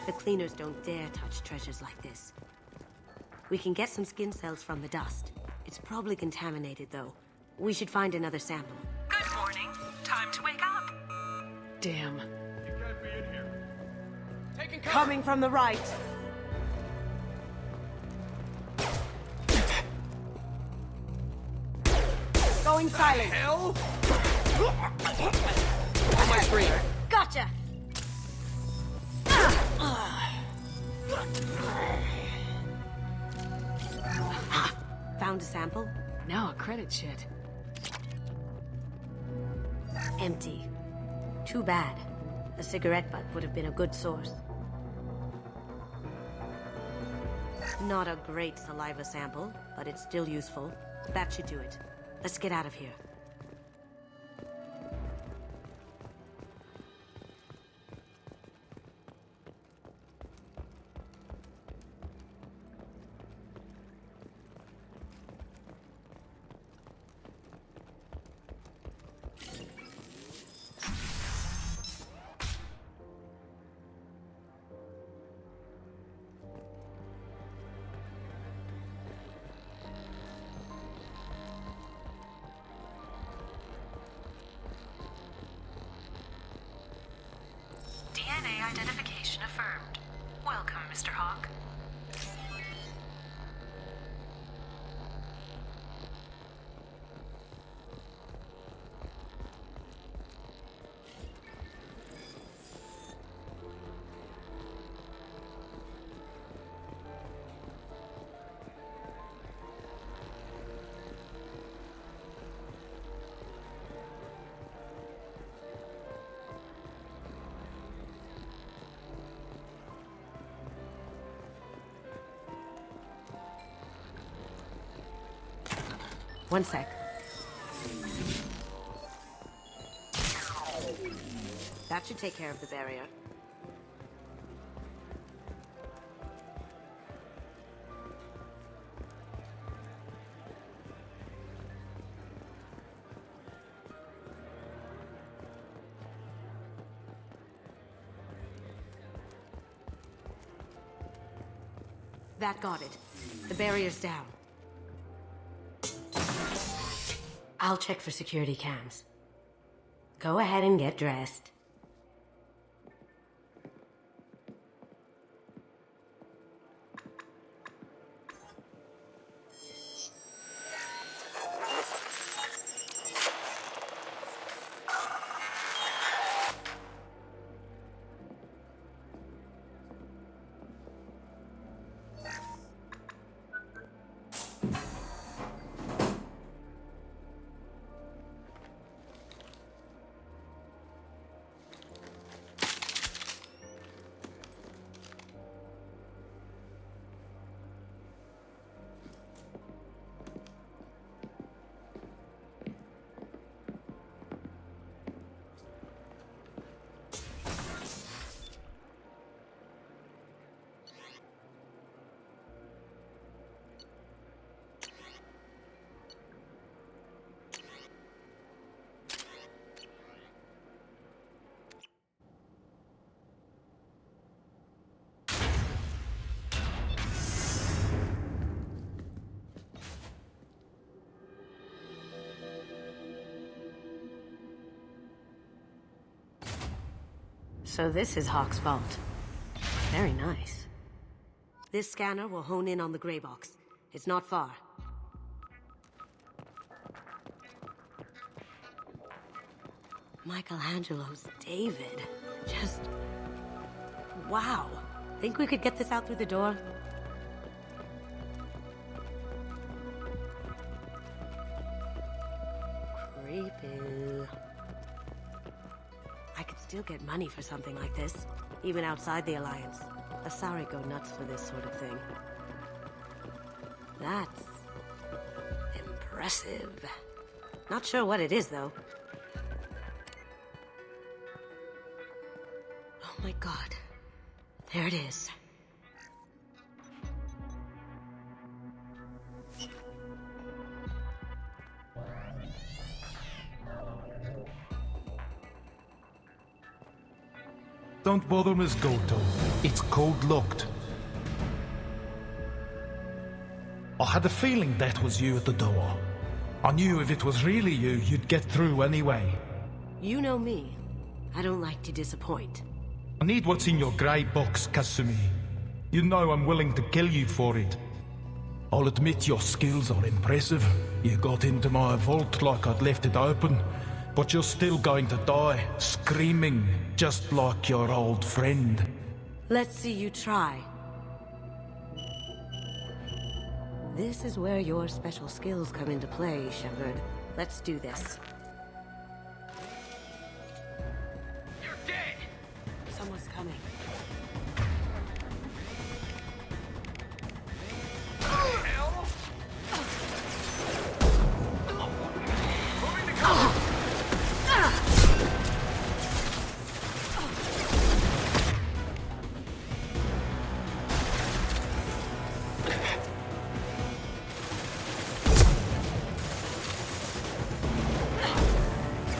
The cleaners don't dare touch treasures like this. We can get some skin cells from the dust. It's probably contaminated, though. We should find another sample. Good morning. Time to wake up. Damn. You can't be in here. Taking cover! Coming from the right. Going silent. Hell? On my screen. Gotcha. Found a sample? No, a credit shit. Empty. Too bad. A cigarette butt would have been a good source. Not a great saliva sample, but it's still useful. That should do it. Let's get out of here. DNA identification affirmed. Welcome, Mr. Hawk. One sec. That should take care of the barrier. That got it. The barrier's down. I'll check for security cams. Go ahead and get dressed. So this is Hawk's vault. Very nice. This scanner will hone in on the gray box. It's not far. Michelangelo's David. Just... wow. Think we could get this out through the door? Creepy. I could still get money for something like this, even outside the Alliance. Asari go nuts for this sort of thing. That's... impressive. Not sure what it is, though. Oh my god. There it is. Don't bother, Miss Goto. It's code-locked. I had a feeling that was you at the door. I knew if it was really you, you'd get through anyway. You know me. I don't like to disappoint. I need what's in your grey box, Kasumi. You know I'm willing to kill you for it. I'll admit your skills are impressive. You got into my vault like I'd left it open, but you're still going to die, screaming, just like your old friend. Let's see you try. This is where your special skills come into play, Shepard. Let's do this. You're dead! Someone's coming.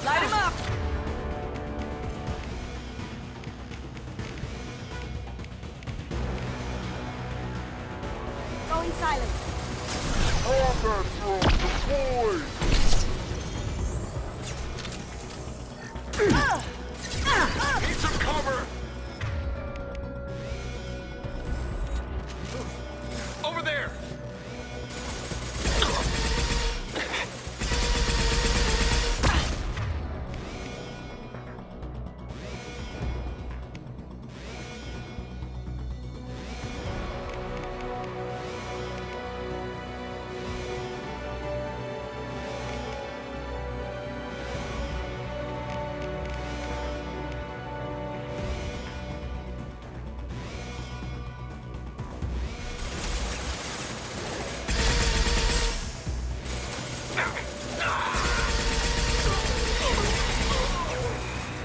Light him up! Going silent. Combat drone deployed! Need some cover! Over there!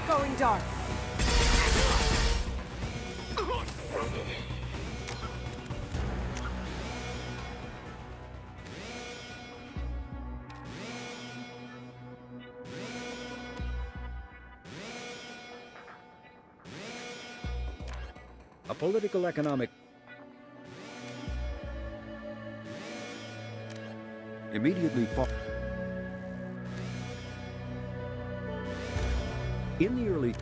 Going dark. A political economic immediately in the early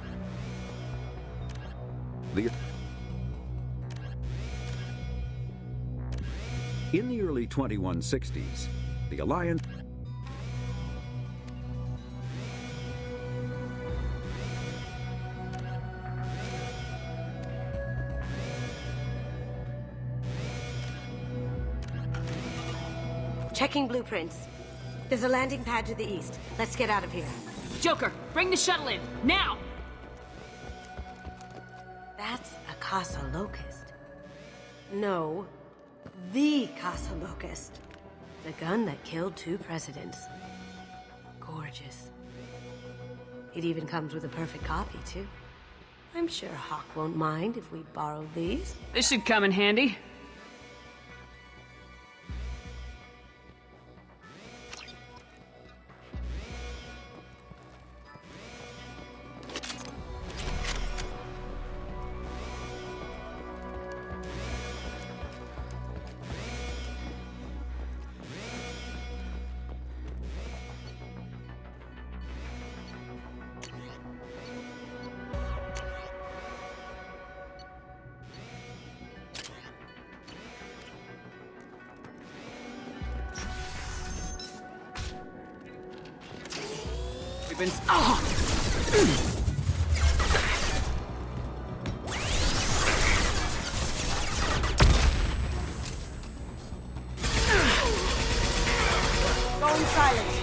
in the early 2160s, the Alliance Checking blueprints. There's a landing pad to the east. Let's get out of here. Joker, bring the shuttle in, now! That's a Casa Locust. No, the Casa Locust. The gun that killed 2 presidents. Gorgeous. It even comes with a perfect copy, too. I'm sure Hawk won't mind if we borrow these. This should come in handy. We've been... Going silent.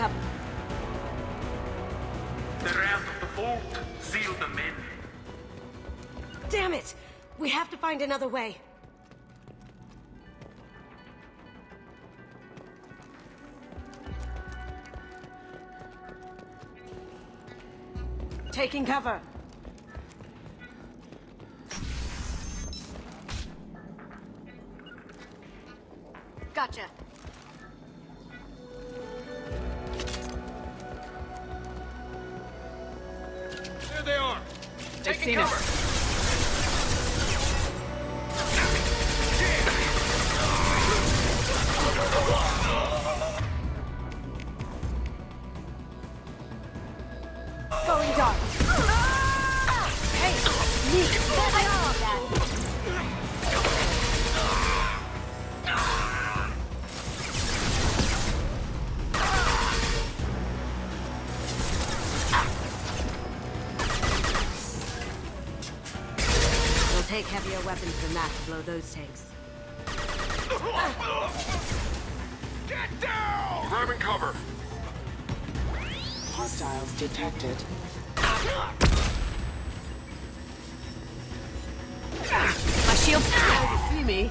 up. The ramp of the vault. Seal them in. Damn it! We have to find another way. Taking cover. Gotcha. There they are. They've Taking seen cover. us. Going dark. Hey, neat. There they are, Dad. We'll take heavier weapons than that to blow those tanks. Get down! Grabbing cover. Hostiles detected. My shield. You see me?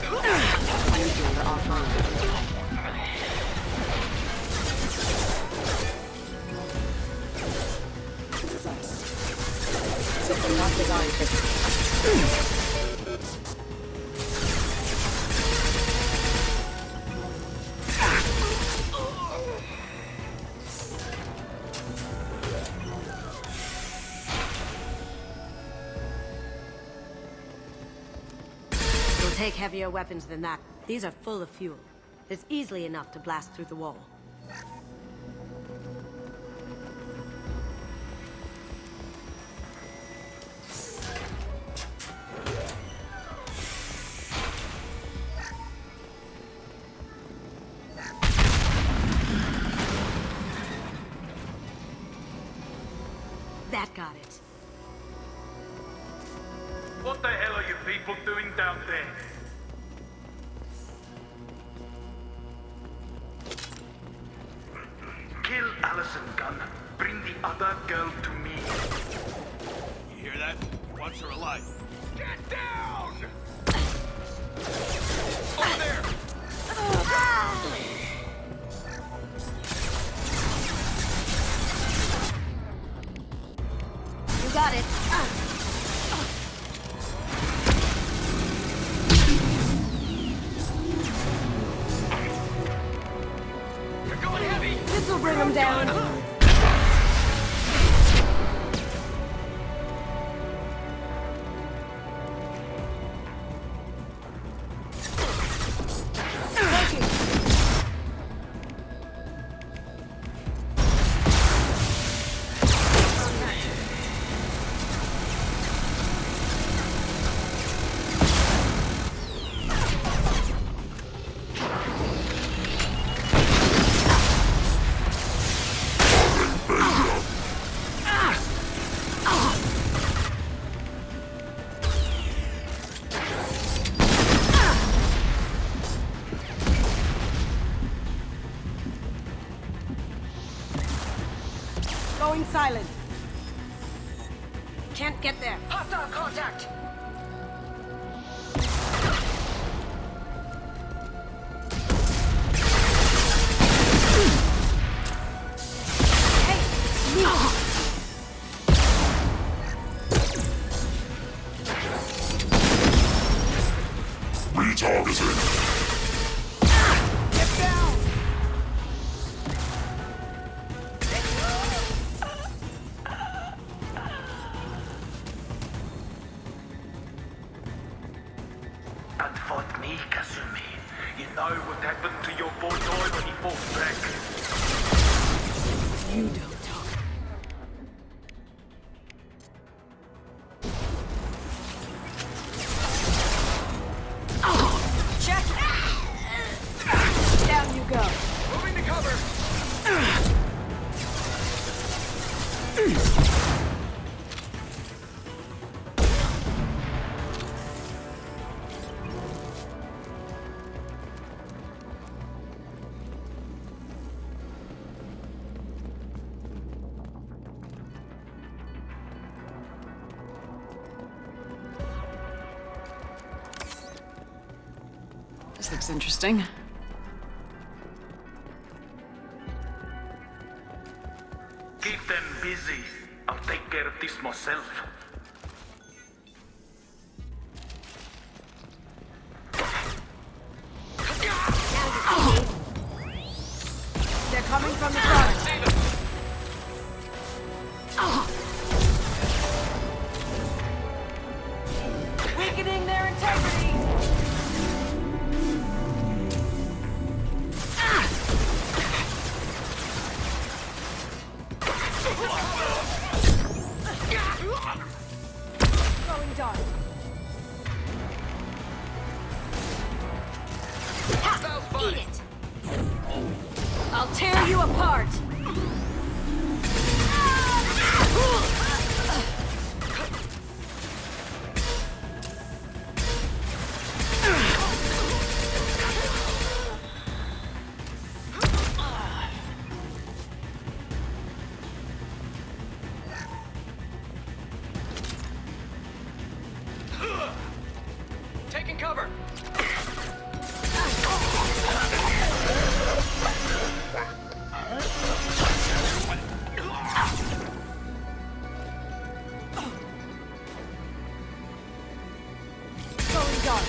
Nuclear offline. System not designed for. Take heavier weapons than that. These are full of fuel. It's easily enough to blast through the wall. That got it. What the hell are you people doing down there? Kill Allison Gunn. Bring the other girl to me. You hear that? He wants her alive. Get down! Over there! You got it. You're going heavy! This'll bring them down. Going silent. Can't get there. Hostile contact. Retargeting. Get down. And fought me, Kasumi. You know what happened to your boy toy when he fought back. You don't talk. Check. Down you go. Moving to cover. This looks interesting. Keep them busy. I'll take care of this myself. They're coming from the front. Weakening their integrity. Going dark. Eat it. I'll tear you apart. Taking cover. Going dark.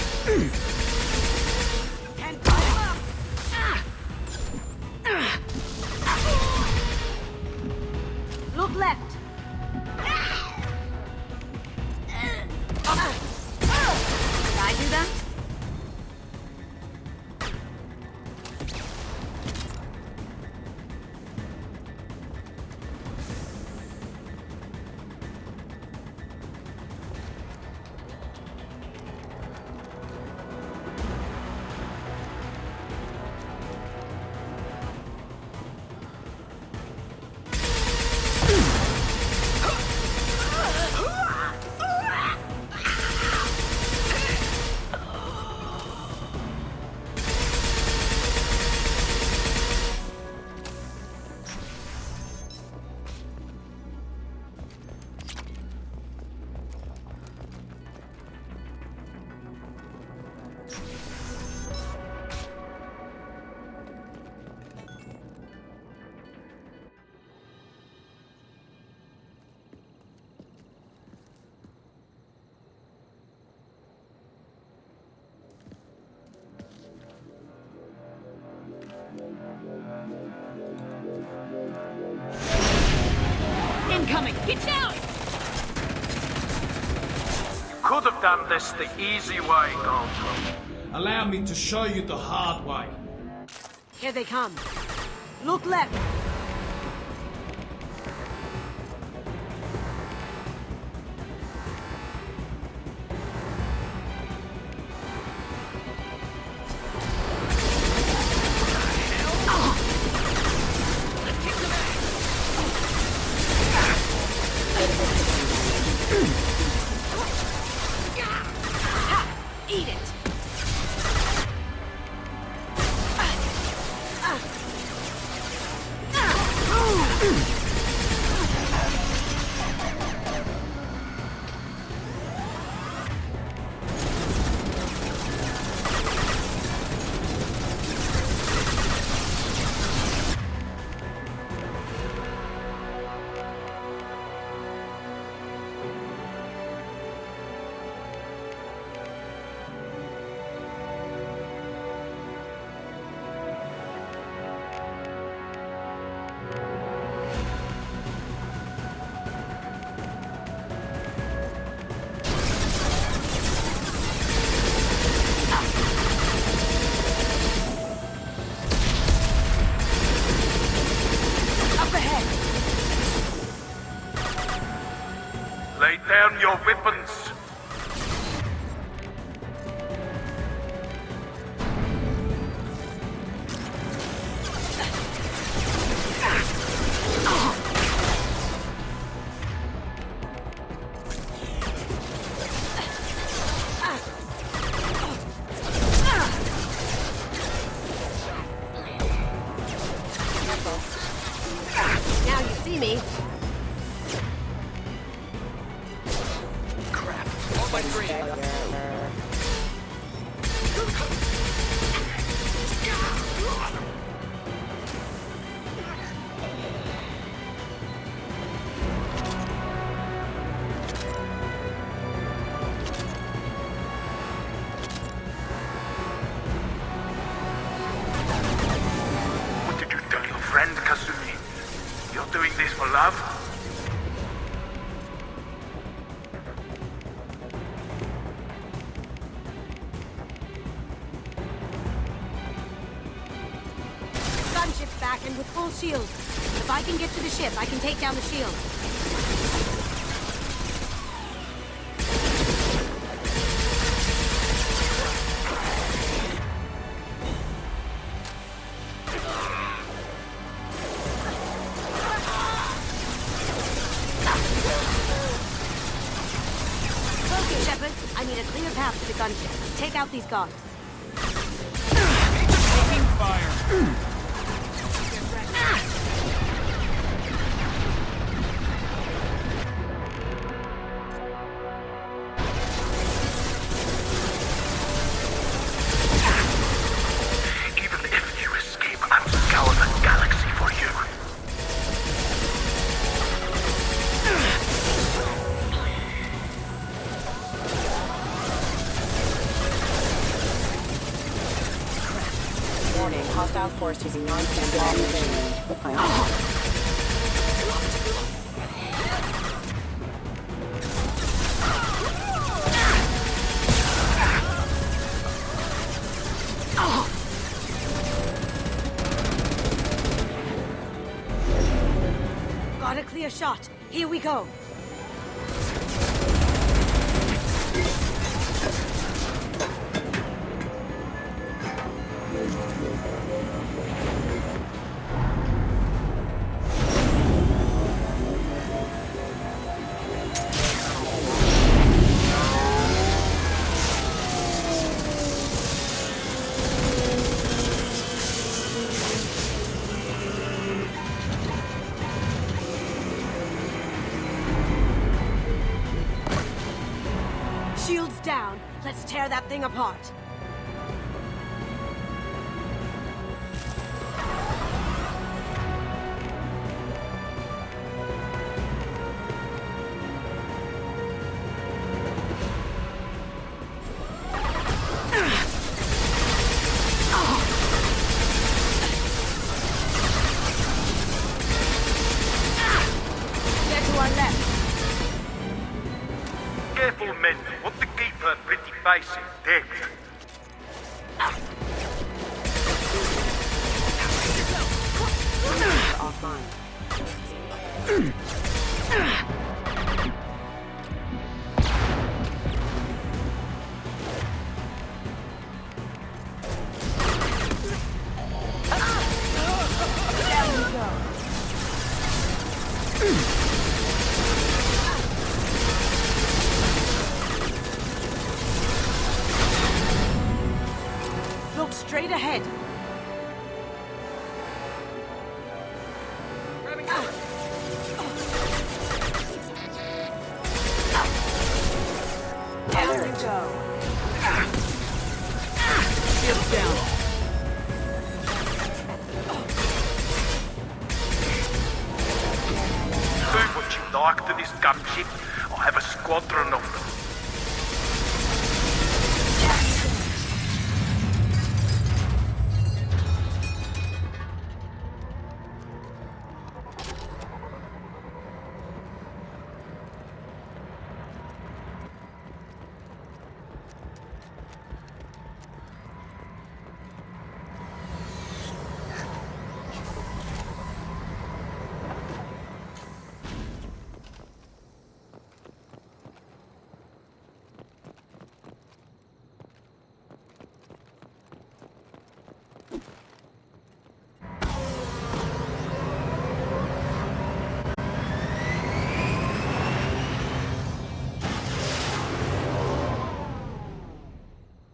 And climb up. Look left. Did I do that? Incoming! Get down! Could have done this the easy way, Goldblum. Allow me to show you the hard way. Here they come. Look left. Eat it! love? Gunship's back and with full shields. If I can get to the ship, I can take down the shield. Okay, Shepard. I need a clear path to the gunship. Take out these guards. Taking fire. Even if you escape, I'll scour the galaxy for you. Warning, hostile force using non-standard ammunition. Got a clear shot. Here we go. Shields down. Let's tear that thing apart. They're to our left. Careful, men. Want to keep her pretty face intact. Offline. There we go. Look straight ahead. There we go. Shields down. Learn what you like to this gunship. I have a squadron of them.